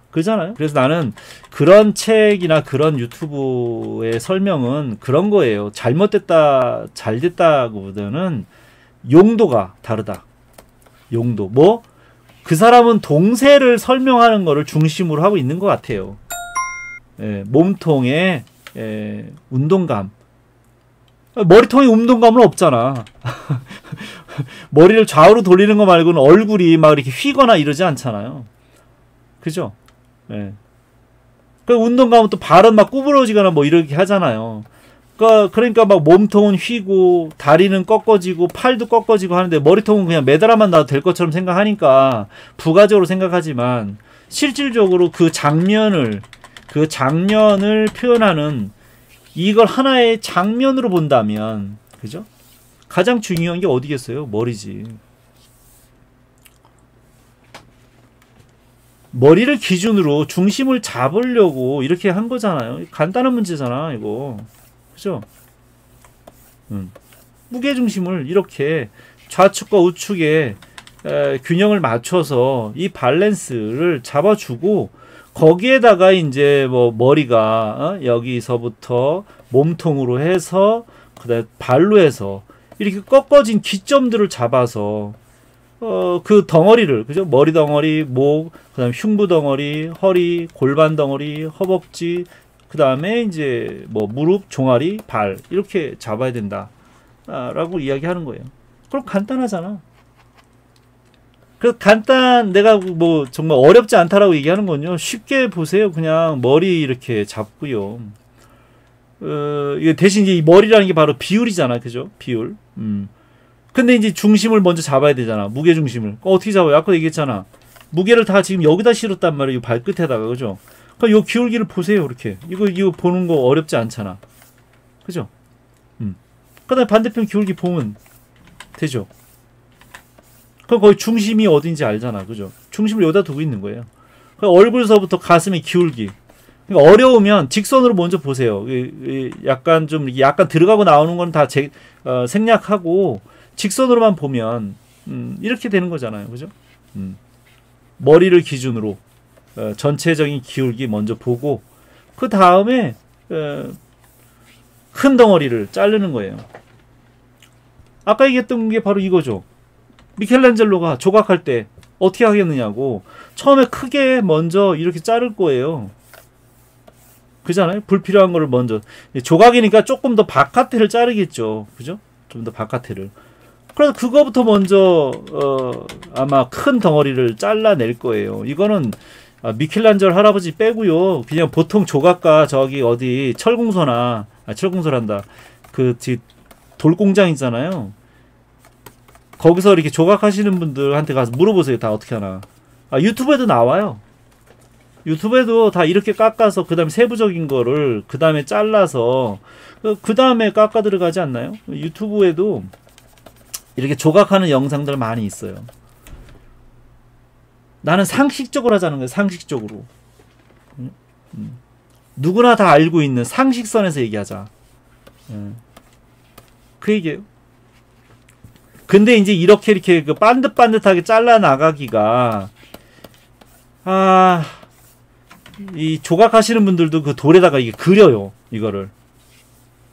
그렇잖아요. 그래서 나는 그런 책이나 그런 유튜브의 설명은 그런 거예요. 잘못됐다 잘됐다보다는 용도가 다르다. 용도. 그 사람은 동세를 설명하는 거를 중심으로 하고 있는 것 같아요. 몸통의 운동감. 머리통에 운동감은 없잖아. 머리를 좌우로 돌리는 거 말고는 얼굴이 막 이렇게 휘거나 이러지 않잖아요. 그죠? 그 운동감은 또 발은 막 구부러지거나 뭐 이렇게 하잖아요. 그러니까 막 몸통은 휘고 다리는 꺾어지고 팔도 꺾어지고 하는데 머리통은 그냥 매달아만 놔도 될 것처럼 생각하니까 부가적으로 생각하지만 실질적으로 그 장면을 표현하는 이걸 하나의 장면으로 본다면 그죠? 가장 중요한 게 어디겠어요? 머리지. 머리를 기준으로 중심을 잡으려고 이렇게 한 거잖아요. 간단한 문제잖아 이거. 그죠? 무게중심을 이렇게 좌측과 우측에 균형을 맞춰서 이 밸런스를 잡아주고 거기에다가 이제 머리가 여기서부터 몸통으로 해서 그다음에 발로 해서 이렇게 꺾어진 기점들을 잡아서 그 덩어리를 그죠? 머리 덩어리, 목, 그다음에 흉부 덩어리, 허리, 골반 덩어리, 허벅지 그 다음에 이제 무릎, 종아리, 발 이렇게 잡아야 된다 라고 이야기하는 거예요. 그럼 간단하잖아. 그 내가 뭐 정말 어렵지 않다라고 얘기하는 건요. 쉽게 보세요. 그냥 머리 이렇게 잡고요. 이게 대신 이제 이 머리라는 게 바로 비율이잖아. 그죠? 비율. 근데 이제 중심을 먼저 잡아야 되잖아. 무게 중심을. 어떻게 잡아요? 아까 얘기했잖아. 무게를 다 지금 여기다 실었단 말이에요. 이 발끝에다가. 그죠? 그러니까 요 기울기를 보세요. 이렇게. 이거 보는 거 어렵지 않잖아. 그죠? 그 다음에 반대편 기울기 보면 되죠? 그럼 거의 중심이 어딘지 알잖아. 그죠? 중심을 여기다 두고 있는 거예요. 얼굴서부터 가슴의 기울기. 그러니까 어려우면 직선으로 먼저 보세요. 약간 들어가고 나오는 건 다 생략하고 직선으로만 보면 이렇게 되는 거잖아요. 그죠? 머리를 기준으로 전체적인 기울기 먼저 보고 그 다음에 큰 덩어리를 자르는 거예요. 아까 얘기했던 게 바로 이거죠. 미켈란젤로가 조각할 때 어떻게 하겠느냐고. 처음에 크게 먼저 이렇게 자를 거예요. 그잖아요. 불필요한 거를 먼저. 조각이니까 조금 더 바깥에를 자르겠죠. 그죠? 좀 더 바깥에를. 그래서 그거부터 먼저 아마 큰 덩어리를 잘라낼 거예요. 이거는 미켈란젤로 할아버지 빼고요. 그냥 보통 조각가 저기 어디 철공소란다. 그 돌공장 있잖아요. 거기서 이렇게 조각하시는 분들한테 가서 물어보세요. 다 어떻게 하나. 유튜브에도 나와요. 유튜브에도 다 이렇게 깎아서 그 다음에 세부적인 거를 그 다음에 잘라서 그 다음에 깎아 들어가지 않나요? 유튜브에도 이렇게 조각하는 영상들 많이 있어요. 나는 상식적으로 하자는 거예요. 상식적으로. 누구나 다 알고 있는 상식선에서 얘기하자. 그 얘기예요. 근데 이제 이렇게 그 반듯반듯하게 잘라 나가기가 이 조각하시는 분들도 그 돌에다가 이게 그려요. 이거를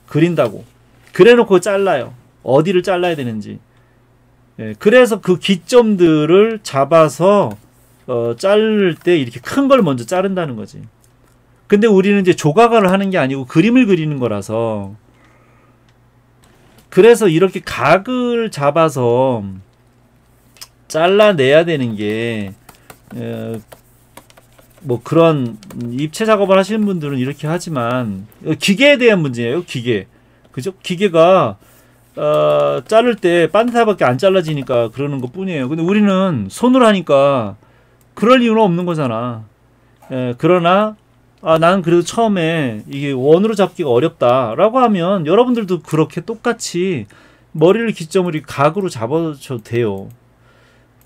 그린다고 그래놓고 잘라요. 어디를 잘라야 되는지. 그래서 그 기점들을 잡아서 자를 때 이렇게 큰 걸 먼저 자른다는 거지. 근데 우리는 이제 조각을 하는 게 아니고 그림을 그리는 거라서, 그래서 이렇게 각을 잡아서 잘라내야 되는 게 뭐 그런 입체 작업을 하시는 분들은 이렇게 하지만 기계에 대한 문제예요. 기계. 그죠? 기계가 자를 때 반듯하게밖에 안 잘라지니까 그러는 것 뿐이에요. 근데 우리는 손으로 하니까 그럴 이유는 없는 거잖아. 그러나 나는 그래도 처음에 이게 원으로 잡기가 어렵다라고 하면 여러분들도 그렇게 똑같이 머리를 기점으로 각으로 잡아줘도 돼요.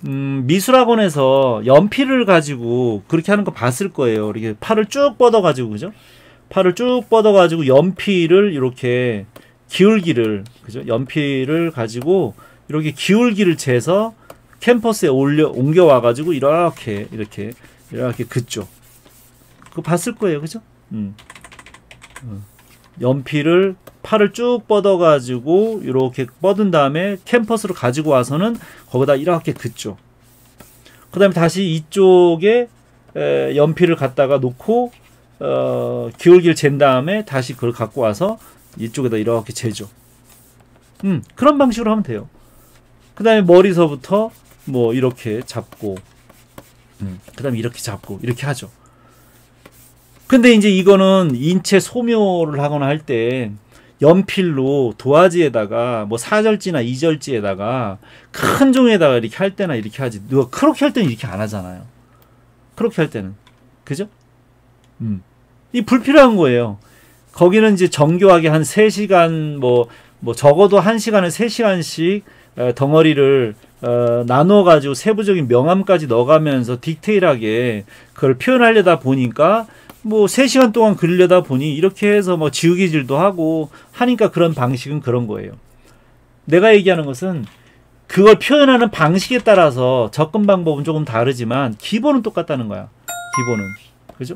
미술학원에서 연필을 가지고 그렇게 하는 거 봤을 거예요. 이렇게 팔을 쭉 뻗어가지고, 그죠? 팔을 쭉 뻗어가지고 연필을 이렇게 기울기를, 그죠? 연필을 가지고 이렇게 기울기를 재서 캠퍼스에 옮겨와가지고 이렇게 긋죠. 그거 봤을 거예요, 그죠? 연필을 팔을 쭉 뻗어가지고 이렇게 뻗은 다음에 캠퍼스로 가지고 와서는 거기다 이렇게 긋죠. 그 다음에 다시 이쪽에 연필을 갖다가 놓고 기울기를 잰 다음에 다시 그걸 갖고 와서 이쪽에다 이렇게 재죠. 그런 방식으로 하면 돼요. 그 다음에 머리서부터 뭐 이렇게 잡고 그 다음에 이렇게 잡고 이렇게 하죠. 근데 이제 이거는 인체 소묘를 하거나 할 때 연필로 도화지에다가 뭐 4절지나 2절지에다가 큰 종이에다가 이렇게 할 때나 이렇게 하지. 누가 그렇게 할 때는 이렇게 안 하잖아요. 그렇게 할 때는. 그죠? 이 불필요한 거예요. 거기는 이제 정교하게 한 3시간 뭐 적어도 1시간에 3시간씩 덩어리를 나누어 가지고 세부적인 명암까지 넣어가면서 디테일하게 그걸 표현하려다 보니까 뭐 3시간 동안 그리려다 보니 이렇게 해서 뭐 지우개질도 하고 하니까 그런 방식은 그런 거예요. 내가 얘기하는 것은 그걸 표현하는 방식에 따라서 접근 방법은 조금 다르지만 기본은 똑같다는 거야. 기본은. 그죠?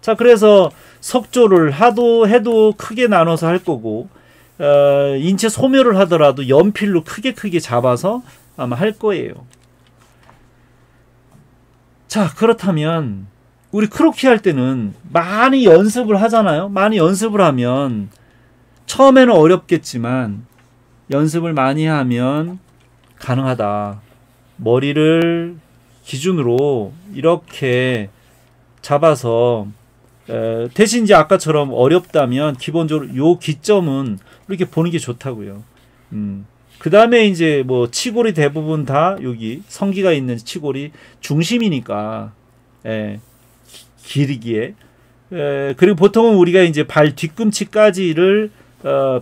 자, 그래서 석조를 해도 크게 나눠서 할 거고, 인체 소묘를 하더라도 연필로 크게 잡아서 아마 할 거예요. 자, 그렇다면 우리 크로키 할 때는 많이 연습을 하잖아요. 많이 연습을 하면 처음에는 어렵겠지만 연습을 많이 하면 가능하다. 머리를 기준으로 이렇게 잡아서 대신 이제 아까처럼 어렵다면 기본적으로 요 기점은 이렇게 보는 게 좋다고요. 그 다음에 이제 뭐 치골이 대부분 다 여기 성기가 있는 치골이 중심이니까 길이기에 그리고 보통은 우리가 이제 발 뒤꿈치까지를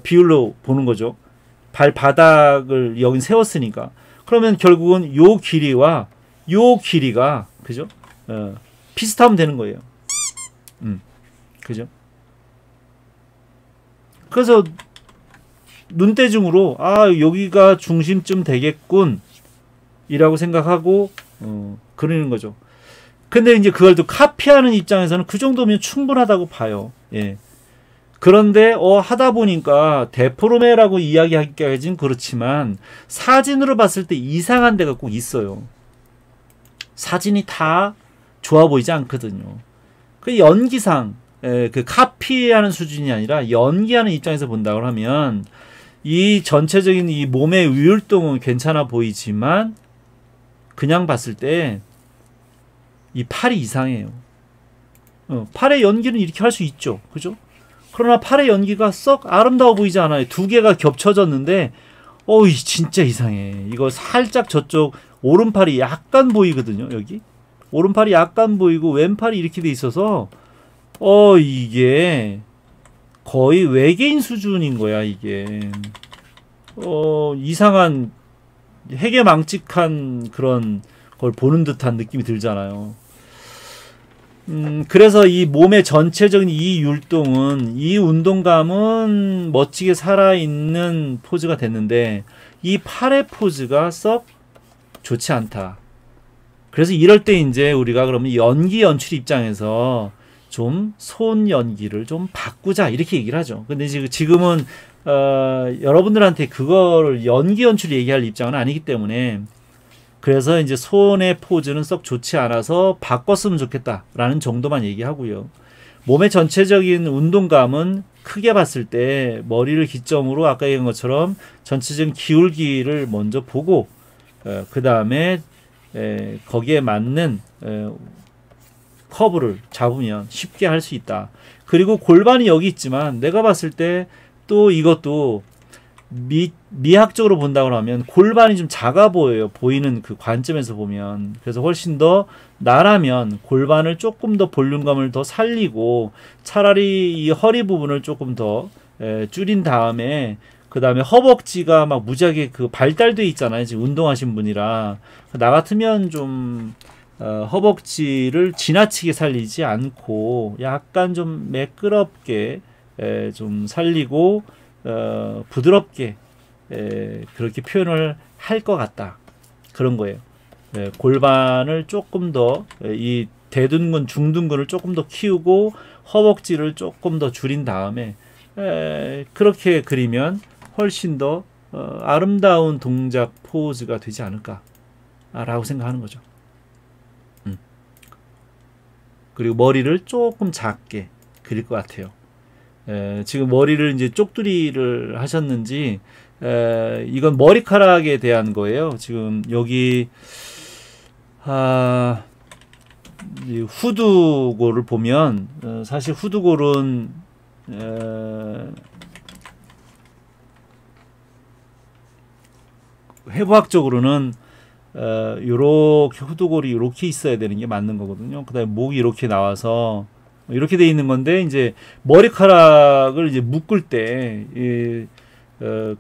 비율로 보는 거죠. 발바닥을 여긴 세웠으니까 그러면 결국은 요 길이와 요 길이가 그죠? 비슷하면 되는 거예요. 그죠? 그래서 눈대중으로 아 여기가 중심쯤 되겠군 이라고 생각하고 그러는 거죠. 근데 이제 그걸 또 카피하는 입장에서는 그 정도면 충분하다고 봐요. 예. 그런데 하다 보니까 데포르메라고 이야기하기까지는 그렇지만 사진으로 봤을 때 이상한 데가 꼭 있어요. 사진이 다 좋아 보이지 않거든요. 그 연기상 그 카피하는 수준이 아니라 연기하는 입장에서 본다고 하면 이 전체적인 이 몸의 위율동은 괜찮아 보이지만 그냥 봤을 때 이 팔이 이상해요. 팔의 연기는 이렇게 할 수 있죠. 그죠? 그러나 팔의 연기가 썩 아름다워 보이지 않아요. 두 개가 겹쳐졌는데 진짜 이상해. 이거 살짝 저쪽 오른팔이 약간 보이거든요. 여기 오른팔이 약간 보이고 왼팔이 이렇게 돼 있어서 이게 거의 외계인 수준인 거야. 이게 이상한 해괴망측한 그런 걸 보는 듯한 느낌이 들잖아요. 그래서 이 몸의 전체적인 이 율동은 이 운동감은 멋지게 살아있는 포즈가 됐는데 이 팔의 포즈가 썩 좋지 않다. 그래서 이럴 때 이제 우리가 그러면 연기 연출 입장에서 좀 손 연기를 좀 바꾸자 이렇게 얘기를 하죠. 근데 지금은 여러분들한테 그거를 연기 연출 얘기할 입장은 아니기 때문에 그래서 이제 손의 포즈는 썩 좋지 않아서 바꿨으면 좋겠다라는 정도만 얘기하고요. 몸의 전체적인 운동감은 크게 봤을 때 머리를 기점으로 아까 얘기한 것처럼 전체적인 기울기를 먼저 보고 그 다음에 거기에 맞는 커브를 잡으면 쉽게 할 수 있다. 그리고 골반이 여기 있지만 내가 봤을 때 또 이것도 미학적으로 본다고 하면 골반이 좀 작아 보여요. 보이는 그 관점에서 보면. 그래서 훨씬 더 나라면 골반을 조금 더 볼륨감을 더 살리고 차라리 이 허리 부분을 조금 더 줄인 다음에 그 다음에 허벅지가 막 무지하게 그 발달돼 있잖아요. 지금 운동하신 분이라. 나 같으면 좀 허벅지를 지나치게 살리지 않고 약간 좀 매끄럽게 좀 살리고 부드럽게 그렇게 표현을 할 것 같다. 그런 거예요. 골반을 조금 더 이 대둔근, 중둔근을 조금 더 키우고 허벅지를 조금 더 줄인 다음에 그렇게 그리면 훨씬 더 아름다운 동작 포즈가 되지 않을까 라고 생각하는 거죠. 그리고 머리를 조금 작게 그릴 것 같아요. 지금 머리를 이제 쪽두리를 하셨는지 이건 머리카락에 대한 거예요. 지금 여기 이 후두골을 보면 사실 후두골은 해부학적으로는 요렇게 후두골이 이렇게 있어야 되는 게 맞는 거거든요. 그다음에 목이 이렇게 나와서 이렇게 돼 있는 건데 이제 머리카락을 이제 묶을 때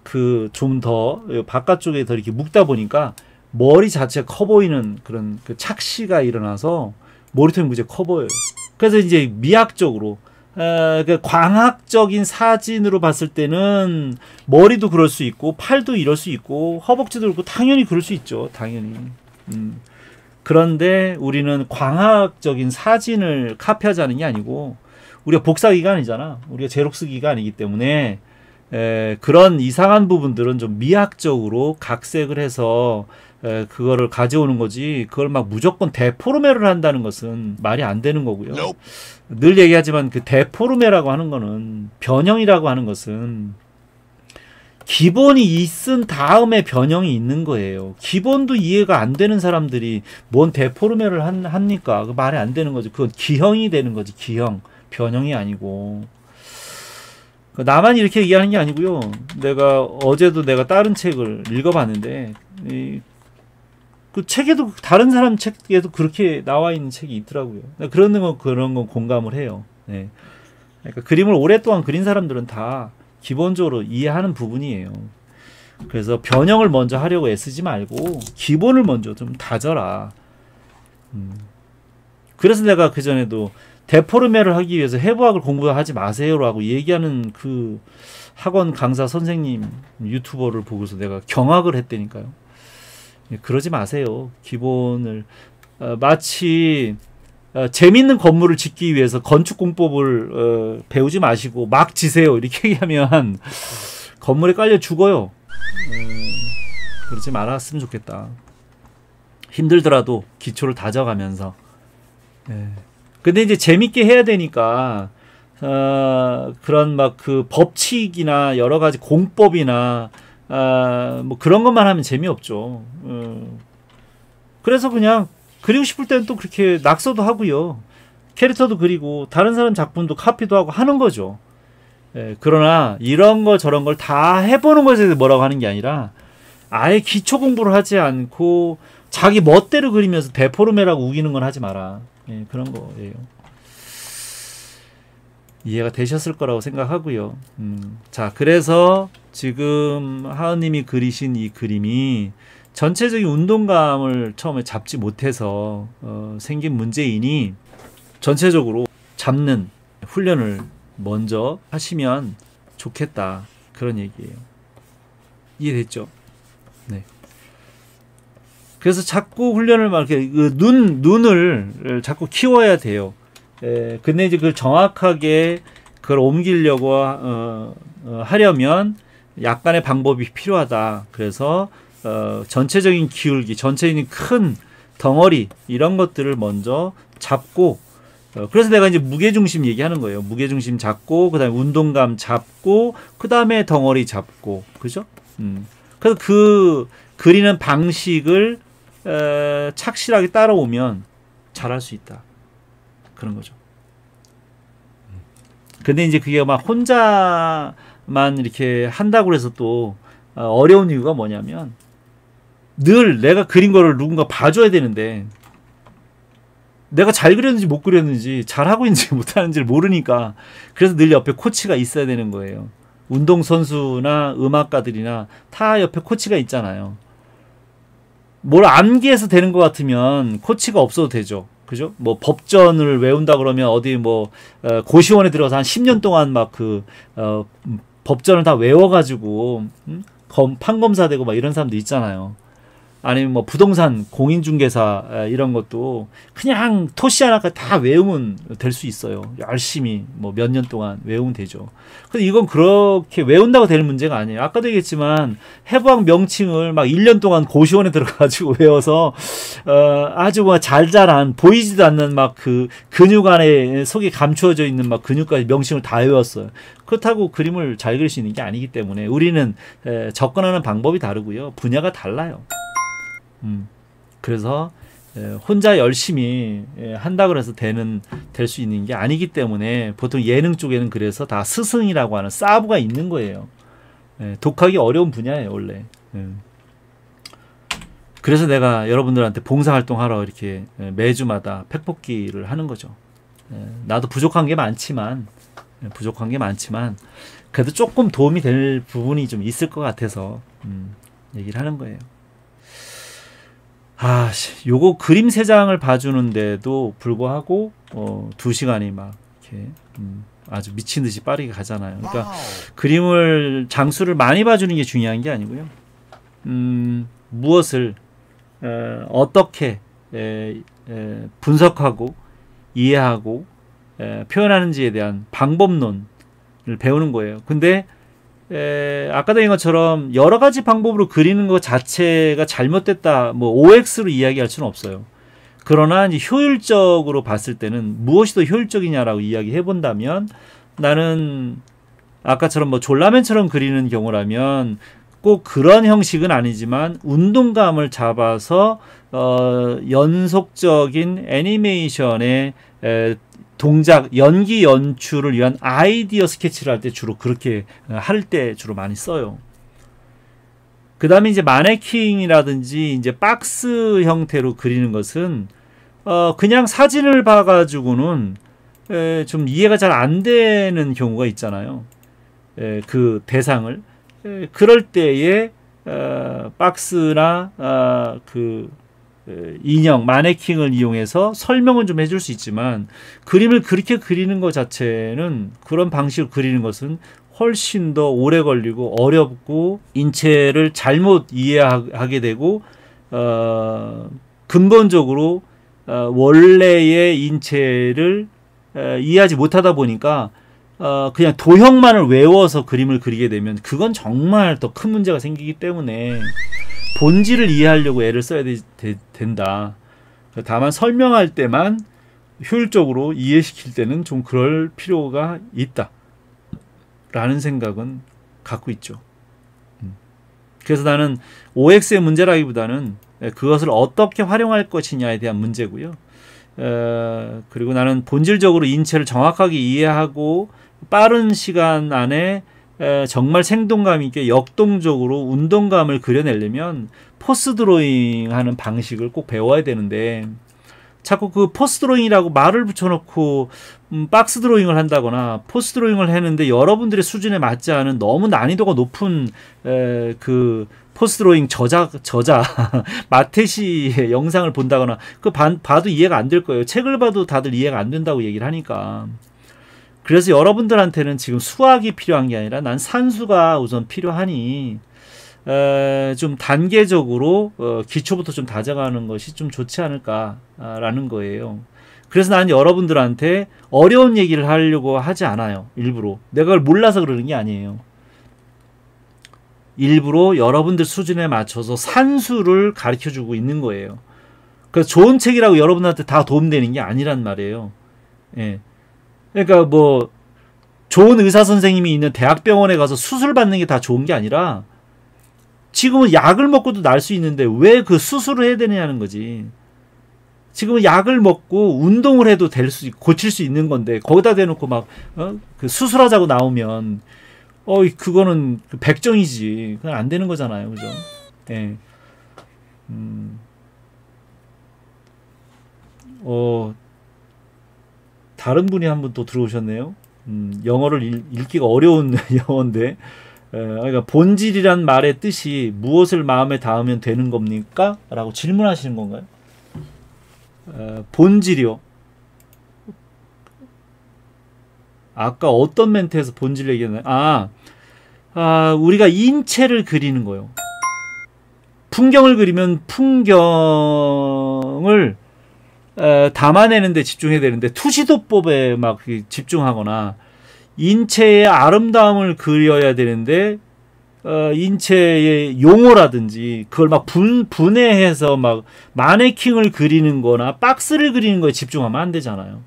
그 좀 더 바깥쪽에 더 이렇게 묶다 보니까 머리 자체가 커 보이는 그런 그 착시가 일어나서 머리통이 무지하게 커 보여요. 그래서 이제 미학적으로 그 광학적인 사진으로 봤을 때는 머리도 그럴 수 있고 팔도 이럴 수 있고 허벅지도 그렇고 당연히 그럴 수 있죠. 당연히. 그런데 우리는 광학적인 사진을 카피하자는 게 아니고 우리가 복사기가 아니잖아. 우리가 제록스기가 아니기 때문에 그런 이상한 부분들은 좀 미학적으로 각색을 해서 그거를 가져오는 거지. 그걸 막 무조건 데포르메를 한다는 것은 말이 안 되는 거고요. 늘 얘기하지만 그 데포르메라고 하는 거는 변형이라고 하는 것은 기본이 있은 다음에 변형이 있는 거예요. 기본도 이해가 안 되는 사람들이 뭔 데포르메를 합니까? 그 말이 안 되는 거죠. 그건 기형이 되는 거지. 기형. 변형이 아니고. 나만 이렇게 얘기하는 게 아니고요. 어제도 내가 다른 책을 읽어봤는데 그 책에도 다른 사람 책에도 그렇게 나와 있는 책이 있더라고요. 그런 건 공감을 해요. 네. 그러니까 그림을 오랫동안 그린 사람들은 다 기본적으로 이해하는 부분이에요. 그래서 변형을 먼저 하려고 애쓰지 말고 기본을 먼저 좀 다져라. 그래서 내가 그전에도 데포르메를 하기 위해서 해부학을 공부하지 마세요라고 얘기하는 그 학원 강사 선생님 유튜버를 보고서 내가 경악을 했다니까요. 그러지 마세요. 기본을 마치 재밌는 건물을 짓기 위해서 건축 공법을 배우지 마시고 막 지세요. 이렇게 얘기하면 건물에 깔려 죽어요. 그러지 말았으면 좋겠다. 힘들더라도 기초를 다져가면서. 근데 이제 재밌게 해야 되니까 그런 막 그 법칙이나 여러 가지 공법이나 뭐 그런 것만 하면 재미없죠. 그래서 그냥 그리고 싶을 때는 또 그렇게 낙서도 하고요. 캐릭터도 그리고 다른 사람 작품도 카피도 하고 하는 거죠. 그러나 이런 거 저런 걸 다 해보는 것에 대해서 뭐라고 하는 게 아니라 아예 기초 공부를 하지 않고 자기 멋대로 그리면서 데포르메라고 우기는 건 하지 마라. 그런 거예요. 이해가 되셨을 거라고 생각하고요. 자, 그래서 지금 하은님이 그리신 이 그림이 전체적인 운동감을 처음에 잡지 못해서 생긴 문제이니 전체적으로 잡는 훈련을 먼저 하시면 좋겠다. 그런 얘기예요. 이해됐죠? 네. 그래서 자꾸 훈련을 막 이렇게 눈을 자꾸 키워야 돼요. 근데 이제 그걸 정확하게 그걸 옮기려고 하려면 약간의 방법이 필요하다. 그래서 전체적인 기울기, 전체적인 큰 덩어리 이런 것들을 먼저 잡고 그래서 내가 이제 무게중심 얘기하는 거예요. 무게중심 잡고 그다음에 운동감 잡고 그다음에 덩어리 잡고 그죠? 그래서 그 그리는 방식을 착실하게 따라오면 잘할 수 있다. 그런 거죠. 근데 이제 그게 막 혼자만 이렇게 한다고 해서 또 어려운 이유가 뭐냐면 늘 내가 그린 거를 누군가 봐줘야 되는데 내가 잘 그렸는지 못 그렸는지 잘하고 있는지 못하는지를 모르니까 그래서 늘 옆에 코치가 있어야 되는 거예요. 운동선수나 음악가들이나 다 옆에 코치가 있잖아요. 뭘 암기해서 되는 것 같으면 코치가 없어도 되죠. 그죠? 뭐 법전을 외운다 그러면 어디 뭐 고시원에 들어가서 한 10년 동안 막 그 법전을 다 외워가지고 판검사 되고 막 이런 사람도 있잖아요. 아니면 뭐 부동산 공인중개사 이런 것도 그냥 토시 하나까지 다 외우면 될 수 있어요. 열심히 뭐 몇 년 동안 외우면 되죠. 근데 이건 그렇게 외운다고 될 문제가 아니에요. 아까도 얘기했지만 해부학 명칭을 막 1년 동안 고시원에 들어가가지고 외워서 아주 뭐 잘 자란 보이지도 않는 막 그 근육 안에 속에 감추어져 있는 막 근육까지 명칭을 다 외웠어요. 그렇다고 그림을 잘 그릴 수 있는 게 아니기 때문에 우리는 접근하는 방법이 다르고요. 분야가 달라요. 그래서 혼자 열심히 한다고 해서 될 수 있는 게 아니기 때문에 보통 예능 쪽에는 그래서 다 스승이라고 하는 사부가 있는 거예요. 독하기 어려운 분야예요, 원래. 그래서 내가 여러분들한테 봉사활동하러 이렇게 매주마다 팩뽑기를 하는 거죠. 나도 부족한 게 많지만 그래도 조금 도움이 될 부분이 좀 있을 것 같아서 얘기를 하는 거예요. 요거 그림 3장을 봐주는데도 불구하고 2시간이 막 이렇게 아주 미친 듯이 빠르게 가잖아요. 그러니까 그림을 장수를 많이 봐주는 게 중요한 게 아니고요. 무엇을 어떻게 분석하고 이해하고 표현하는지에 대한 방법론을 배우는 거예요. 근데 아까도 얘기한 것처럼 여러 가지 방법으로 그리는 것 자체가 잘못됐다, 뭐 OX로 이야기할 수는 없어요. 그러나 이제 효율적으로 봤을 때는 무엇이 더 효율적이냐라고 이야기해 본다면 나는 아까처럼 뭐 졸라맨처럼 그리는 경우라면 꼭 그런 형식은 아니지만 운동감을 잡아서 연속적인 애니메이션의 동작, 연기 연출을 위한 아이디어 스케치를 할 때 주로 그렇게 할 때 주로 많이 써요. 그 다음에 이제 마네킹이라든지 이제 박스 형태로 그리는 것은 그냥 사진을 봐가지고는 좀 이해가 잘 안 되는 경우가 있잖아요. 그 대상을. 그럴 때에 박스나 그 인형, 마네킹을 이용해서 설명은 좀 해줄 수 있지만 그림을 그렇게 그리는 것 자체는 그런 방식으로 그리는 것은 훨씬 더 오래 걸리고 어렵고 인체를 잘못 이해하게 되고 근본적으로 원래의 인체를 이해하지 못하다 보니까 그냥 도형만을 외워서 그림을 그리게 되면 그건 정말 더 큰 문제가 생기기 때문에 본질을 이해하려고 애를 써야 된다. 다만 설명할 때만 효율적으로 이해시킬 때는 좀 그럴 필요가 있다. 라는 생각은 갖고 있죠. 그래서 나는 OX의 문제라기보다는 그것을 어떻게 활용할 것이냐에 대한 문제고요. 그리고 나는 본질적으로 인체를 정확하게 이해하고 빠른 시간 안에 정말 생동감 있게 역동적으로 운동감을 그려내려면 포스 드로잉 하는 방식을 꼭 배워야 되는데 자꾸 그 포스 드로잉이라고 말을 붙여놓고 박스 드로잉을 한다거나 포스 드로잉을 했는데 여러분들의 수준에 맞지 않은 너무 난이도가 높은 그 포스 드로잉 저자 마테시의 영상을 본다거나 그 봐도 이해가 안 될 거예요. 책을 봐도 다들 이해가 안 된다고 얘기를 하니까. 그래서 여러분들한테는 지금 수학이 필요한 게 아니라 난 산수가 우선 필요하니 좀 단계적으로 기초부터 좀 다져가는 것이 좀 좋지 않을까라는 거예요. 그래서 난 여러분들한테 어려운 얘기를 하려고 하지 않아요. 일부러. 내가 그걸 몰라서 그러는 게 아니에요. 일부러 여러분들 수준에 맞춰서 산수를 가르쳐주고 있는 거예요. 그래서 좋은 책이라고 여러분한테 다 도움되는 게 아니란 말이에요. 예. 그러니까 뭐 좋은 의사 선생님이 있는 대학병원에 가서 수술 받는 게 다 좋은 게 아니라 지금은 약을 먹고도 날 수 있는데 왜 그 수술을 해야 되느냐는 거지. 지금은 약을 먹고 운동을 해도 고칠 수 있는 건데 거기다 대놓고 막 그 수술하자고 나오면 그거는 백정이지. 그건 안 되는 거잖아요, 그죠? 예. 다른 분이 한 분 또 들어오셨네요. 영어를 읽기가 어려운 영어인데, 그러니까 본질이란 말의 뜻이 무엇을 마음에 닿으면 되는 겁니까? 라고 질문하시는 건가요? 본질이요. 아까 어떤 멘트에서 본질 얘기했나요? 우리가 인체를 그리는 거요. 풍경을 그리면 풍경을 담아내는 데 집중해야 되는데 투시도법에 막 집중하거나 인체의 아름다움을 그려야 되는데 인체의 용어라든지 그걸 막 분해해서 막 마네킹을 그리는 거나 박스를 그리는 거에 집중하면 안 되잖아요.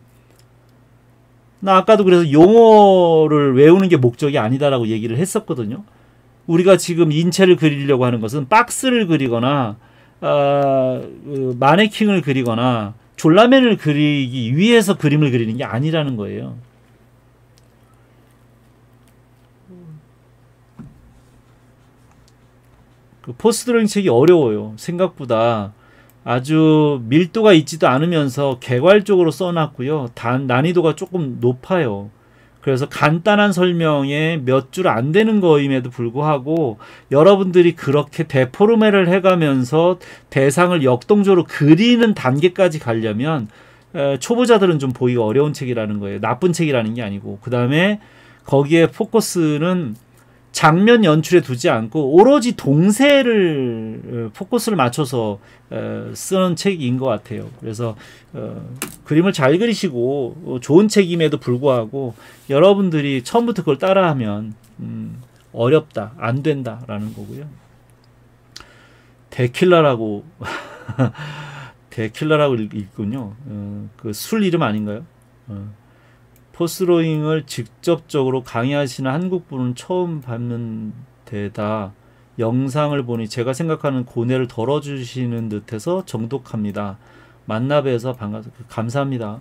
나 아까도 그래서 용어를 외우는 게 목적이 아니다라고 얘기를 했었거든요. 우리가 지금 인체를 그리려고 하는 것은 박스를 그리거나 마네킹을 그리거나 졸라맨을 그리기 위해서 그림을 그리는 게 아니라는 거예요. 그 포스 드로잉 책이 어려워요. 생각보다 아주 밀도가 있지도 않으면서 개괄적으로 써놨고요. 난이도가 조금 높아요. 그래서 간단한 설명에 몇 줄 안 되는 거임에도 불구하고 여러분들이 그렇게 데포르메를 해가면서 대상을 역동적으로 그리는 단계까지 가려면 초보자들은 좀 보기가 어려운 책이라는 거예요. 나쁜 책이라는 게 아니고. 그 다음에 거기에 포커스는 장면 연출에 두지 않고 오로지 동세를 포커스를 맞춰서 쓰는 책인 것 같아요. 그래서 그림을 잘 그리시고 좋은 책임에도 불구하고 여러분들이 처음부터 그걸 따라하면 어렵다, 안 된다라는 거고요. 데킬라라고 데킬라라고 읽군요. 그 술 이름 아닌가요? 포스드로잉을 직접적으로 강의하시는 한국분은 처음 뵙는 데다 영상을 보니 제가 생각하는 고뇌를 덜어주시는 듯해서 정독합니다. 만나 뵈서 감사합니다.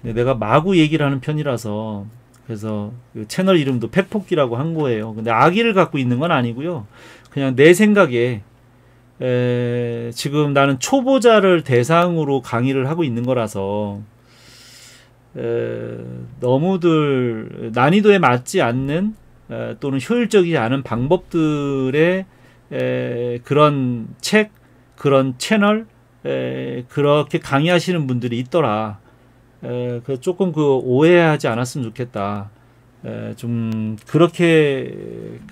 내가 마구 얘기를 하는 편이라서 그래서 그 채널 이름도 팩폭기라고 한 거예요. 근데 악의를 갖고 있는 건 아니고요. 그냥 내 생각에 지금 나는 초보자를 대상으로 강의를 하고 있는 거라서 너무들 난이도에 맞지 않는 또는 효율적이지 않은 방법들의 그런 책, 그런 채널 그렇게 강의하시는 분들이 있더라. 조금 오해하지 않았으면 좋겠다. 좀 그렇게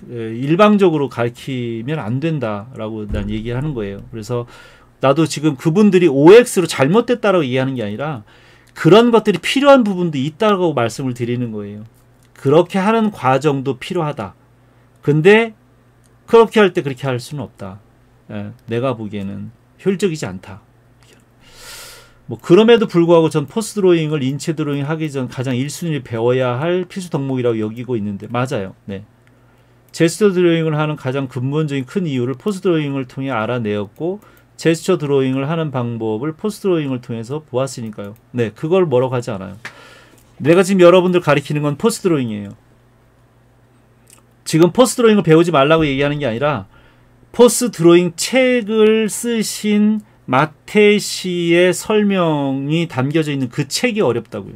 일방적으로 가르치면 안 된다라고 난 얘기하는 거예요. 그래서 나도 지금 그분들이 OX로 잘못됐다라고 얘기하는 게 아니라 그런 것들이 필요한 부분도 있다고 말씀을 드리는 거예요. 그렇게 하는 과정도 필요하다. 근데 그렇게 할 때 그렇게 할 수는 없다. 내가 보기에는 효율적이지 않다. 뭐 그럼에도 불구하고 전 포스 드로잉을 인체 드로잉 하기 전 가장 1순위를 배워야 할 필수 덕목이라고 여기고 있는데 맞아요. 네. 제스처 드로잉을 하는 가장 근본적인 큰 이유를 포스 드로잉을 통해 알아내었고 제스처 드로잉을 하는 방법을 포스 드로잉을 통해서 보았으니까요. 네, 그걸 뭐라고 하지 않아요. 내가 지금 여러분들 가리키는 건 포스 드로잉이에요. 지금 포스 드로잉을 배우지 말라고 얘기하는 게 아니라 포스 드로잉 책을 쓰신 마태 씨의 설명이 담겨져 있는 그 책이 어렵다고요.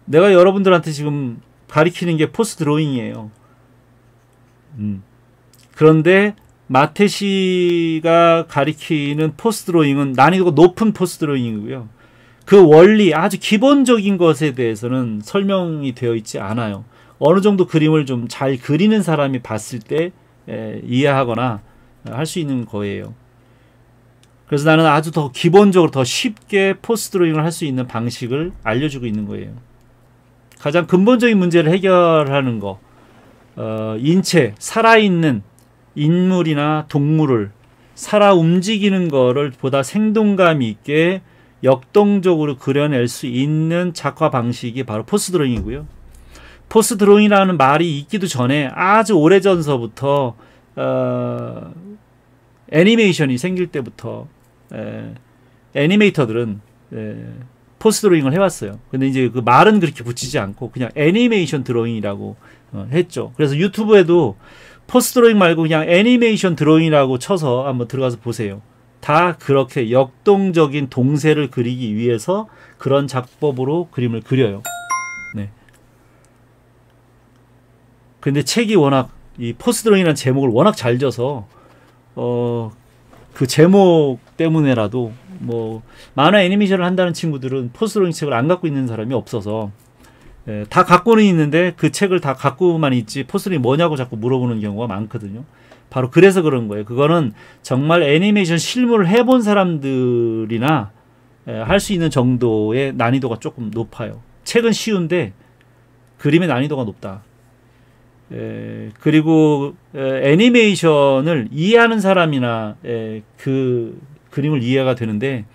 내가 여러분들한테 지금 가리키는 게 포스 드로잉이에요. 그런데 마태 씨가 가리키는 포스 드로잉은 난이도가 높은 포스 드로잉이고요. 그 원리, 아주 기본적인 것에 대해서는 설명이 되어 있지 않아요. 어느 정도 그림을 좀 잘 그리는 사람이 봤을 때 이해하거나 할 수 있는 거예요. 그래서 나는 아주 더 기본적으로 더 쉽게 포스 드로잉을 할 수 있는 방식을 알려주고 있는 거예요. 가장 근본적인 문제를 해결하는 거, 인체, 살아있는 인물이나 동물을 살아 움직이는 거를 보다 생동감 있게 역동적으로 그려낼 수 있는 작화 방식이 바로 포스 드로잉이고요. 포스 드로잉이라는 말이 있기도 전에 아주 오래전서부터 애니메이션이 생길 때부터 애니메이터들은 포스 드로잉을 해왔어요. 근데 이제 그 말은 그렇게 붙이지 않고 그냥 애니메이션 드로잉이라고 했죠. 그래서 유튜브에도 포스 드로잉 말고 그냥 애니메이션 드로잉이라고 쳐서 한번 들어가서 보세요. 다 그렇게 역동적인 동세를 그리기 위해서 그런 작법으로 그림을 그려요. 네. 근데 책이 워낙 이 포스 드로잉이라는 제목을 워낙 잘 져서 그 제목 때문에라도 뭐 만화 애니메이션을 한다는 친구들은 포스 드로잉 책을 안 갖고 있는 사람이 없어서 다 갖고는 있는데 그 책을 다 갖고만 있지 포스 드로잉이 뭐냐고 자꾸 물어보는 경우가 많거든요. 바로 그래서 그런 거예요. 그거는 정말 애니메이션 실무를 해본 사람들이나 할 수 있는 정도의 난이도가 조금 높아요. 책은 쉬운데 그림의 난이도가 높다. 그리고 애니메이션을 이해하는 사람이나 그 그림을 이해가 되는데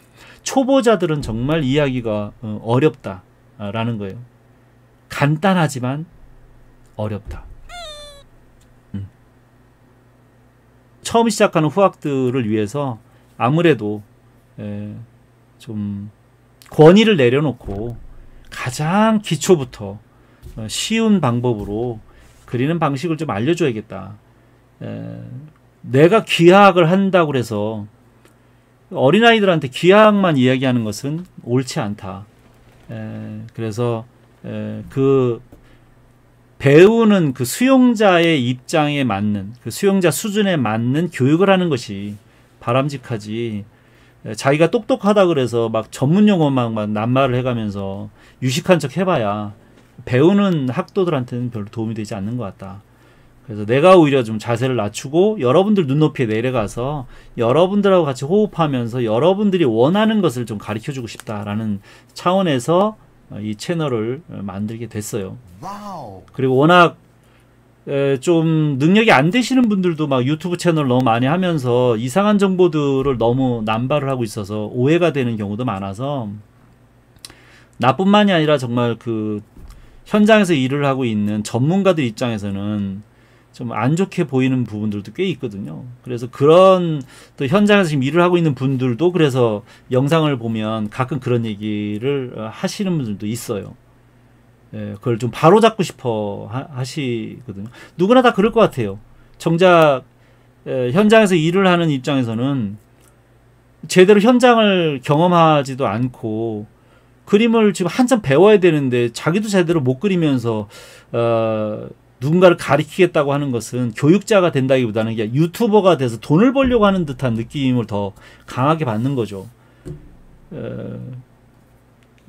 초보자들은 정말 이해하기가 어렵다라는 거예요. 간단하지만 어렵다. 처음 시작하는 후학들을 위해서 아무래도 좀 권위를 내려놓고 가장 기초부터 쉬운 방법으로 그리는 방식을 좀 알려줘야겠다. 내가 기하학을 한다고 해서 어린아이들한테 기하학만 이야기하는 것은 옳지 않다. 그래서 그 배우는 그 수용자의 입장에 맞는 그 수용자 수준에 맞는 교육을 하는 것이 바람직하지. 자기가 똑똑하다 그래서 막 전문 용어만 막 낱말을 해가면서 유식한 척 해봐야 배우는 학도들한테는 별로 도움이 되지 않는 것 같다. 그래서 내가 오히려 좀 자세를 낮추고 여러분들 눈높이에 내려가서 여러분들하고 같이 호흡하면서 여러분들이 원하는 것을 좀 가르쳐주고 싶다라는 차원에서 이 채널을 만들게 됐어요. 그리고 워낙 좀 능력이 안 되시는 분들도 막 유튜브 채널 너무 많이 하면서 이상한 정보들을 너무 남발을 하고 있어서 오해가 되는 경우도 많아서, 나뿐만이 아니라 정말 그 현장에서 일을 하고 있는 전문가들 입장에서는 좀 안 좋게 보이는 부분들도 꽤 있거든요. 그래서 그런 또 현장에서 지금 일을 하고 있는 분들도 그래서 영상을 보면 가끔 그런 얘기를 하시는 분들도 있어요. 그걸 좀 바로잡고 싶어 하시거든요. 누구나 다 그럴 것 같아요. 정작 현장에서 일을 하는 입장에서는 제대로 현장을 경험하지도 않고 그림을 지금 한참 배워야 되는데 자기도 제대로 못 그리면서 누군가를 가리키겠다고 하는 것은 교육자가 된다기보다는 그냥 유튜버가 돼서 돈을 벌려고 하는 듯한 느낌을 더 강하게 받는 거죠.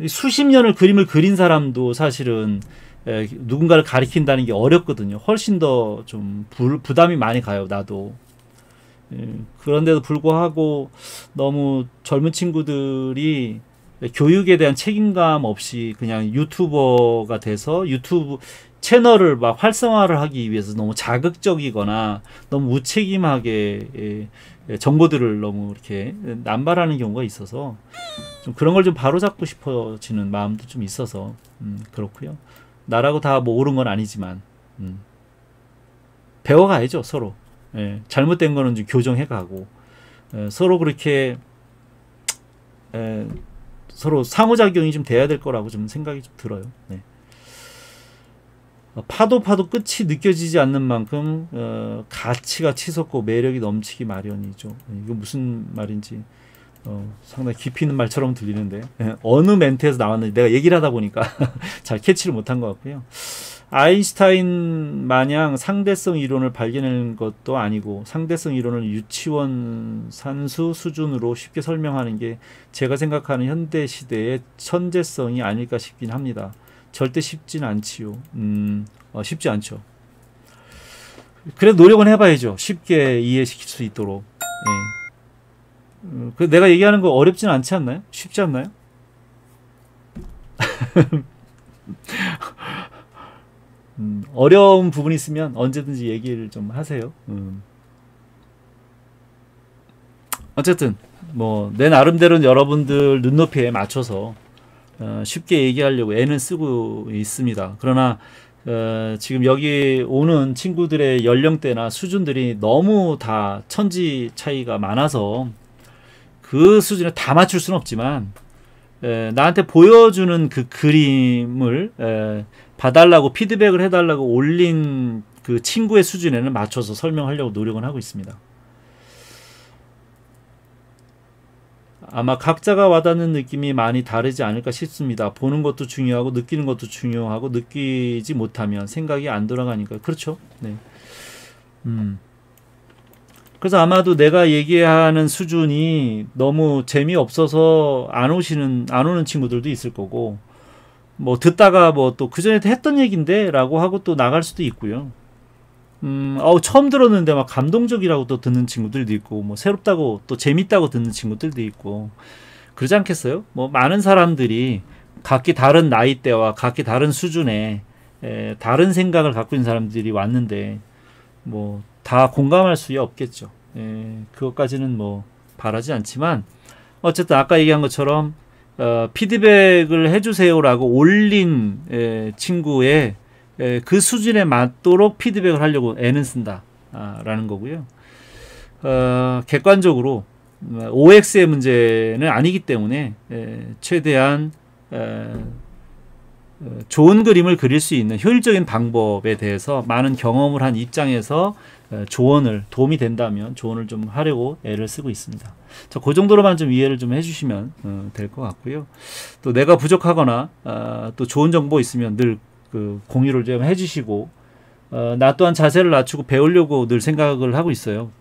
수십 년을 그림을 그린 사람도 사실은 누군가를 가리킨다는 게 어렵거든요. 훨씬 더 좀 부담이 많이 가요, 나도. 그런데도 불구하고 너무 젊은 친구들이 교육에 대한 책임감 없이 그냥 유튜버가 돼서 유튜브 채널을 막 활성화를 하기 위해서 너무 자극적이거나 너무 무책임하게 정보들을 너무 이렇게 남발하는 경우가 있어서 좀 그런 걸 좀 바로잡고 싶어지는 마음도 좀 있어서 그렇고요. 나라고 다 뭐 옳은 건 아니지만 배워가야죠, 서로. 잘못된 거는 좀 교정해가고 서로 그렇게 서로 상호작용이 좀 돼야 될 거라고 좀 생각이 좀 들어요. 네. 파도 끝이 느껴지지 않는 만큼 가치가 치솟고 매력이 넘치기 마련이죠. 이거 무슨 말인지 상당히 깊이 있는 말처럼 들리는데 어느 멘트에서 나왔는지 내가 얘기를 하다 보니까 잘 캐치를 못한 것 같고요. 아인슈타인 마냥 상대성 이론을 발견하는 것도 아니고 상대성 이론을 유치원 산수 수준으로 쉽게 설명하는 게 제가 생각하는 현대 시대의 천재성이 아닐까 싶긴 합니다. 절대 쉽진 않지요. 쉽지 않죠. 그래도 노력은 해봐야죠. 쉽게 이해시킬 수 있도록. 내가 얘기하는 거 어렵진 않지 않나요? 쉽지 않나요? 어려운 부분이 있으면 언제든지 얘기를 좀 하세요. 어쨌든 뭐 내 나름대로는 여러분들 눈높이에 맞춰서 쉽게 얘기하려고 애는 쓰고 있습니다. 그러나 지금 여기 오는 친구들의 연령대나 수준들이 너무 다 천지 차이가 많아서 그 수준에 다 맞출 수는 없지만 나한테 보여주는 그 그림을 봐달라고 피드백을 해달라고 올린 그 친구의 수준에는 맞춰서 설명하려고 노력은 하고 있습니다. 아마 각자가 와닿는 느낌이 많이 다르지 않을까 싶습니다. 보는 것도 중요하고 느끼는 것도 중요하고 느끼지 못하면 생각이 안 돌아가니까. 그렇죠. 네. 그래서 아마도 내가 얘기하는 수준이 너무 재미없어서 안 오는 친구들도 있을 거고, 뭐 듣다가 뭐 또 그전에 했던 얘기인데 라고 하고 또 나갈 수도 있고요. 처음 들었는데 막 감동적이라고 또 듣는 친구들도 있고, 뭐 새롭다고 또 재밌다고 듣는 친구들도 있고, 그러지 않겠어요? 뭐 많은 사람들이 각기 다른 나이대와 각기 다른 수준의 다른 생각을 갖고 있는 사람들이 왔는데, 뭐 다 공감할 수 없겠죠. 그것까지는 뭐 바라지 않지만, 어쨌든 아까 얘기한 것처럼 피드백을 해주세요라고 올린 친구의 그 수준에 맞도록 피드백을 하려고 애는 쓴다 라는 거고요. 객관적으로 OX의 문제는 아니기 때문에 최대한 좋은 그림을 그릴 수 있는 효율적인 방법에 대해서 많은 경험을 한 입장에서 도움이 된다면 조언을 좀 하려고 애를 쓰고 있습니다. 그 정도로만 좀 이해를 좀 해주시면 될 것 같고요. 또 내가 부족하거나 또 좋은 정보 있으면 늘 그 공유를 좀 해주시고, 나 또한 자세를 낮추고 배우려고 늘 생각을 하고 있어요.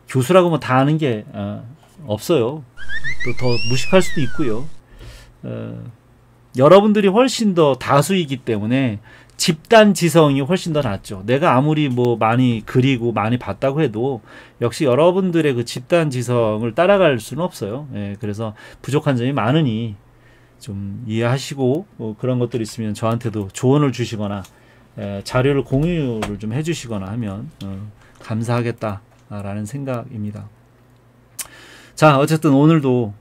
교수라고 뭐 다 아는 게 없어요. 또 더 무식할 수도 있고요. 여러분들이 훨씬 더 다수이기 때문에 집단 지성이 훨씬 더 낫죠. 내가 아무리 뭐 많이 그리고 많이 봤다고 해도 역시 여러분들의 그 집단 지성을 따라갈 수는 없어요. 그래서 부족한 점이 많으니 좀 이해하시고, 그런 것들이 있으면 저한테도 조언을 주시거나 자료를 공유를 좀 해주시거나 하면 감사하겠다라는 생각입니다. 자, 어쨌든 오늘도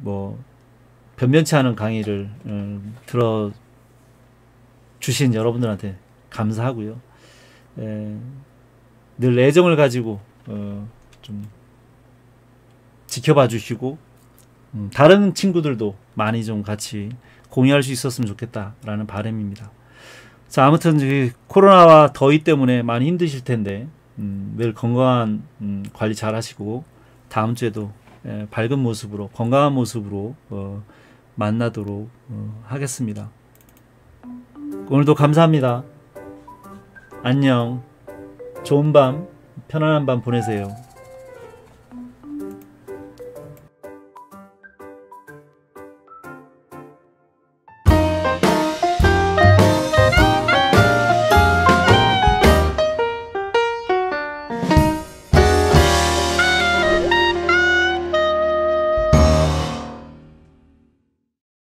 뭐 변변치 않은 강의를 들어 주신 여러분들한테 감사하고요. 늘 애정을 가지고 좀 지켜봐 주시고 다른 친구들도 많이 좀 같이 공유할 수 있었으면 좋겠다라는 바람입니다. 자, 아무튼 코로나와 더위 때문에 많이 힘드실 텐데 늘 건강한 관리 잘 하시고 다음 주에도 밝은 모습으로 건강한 모습으로 만나도록 하겠습니다. 오늘도 감사합니다. 안녕. 좋은 밤, 편안한 밤 보내세요.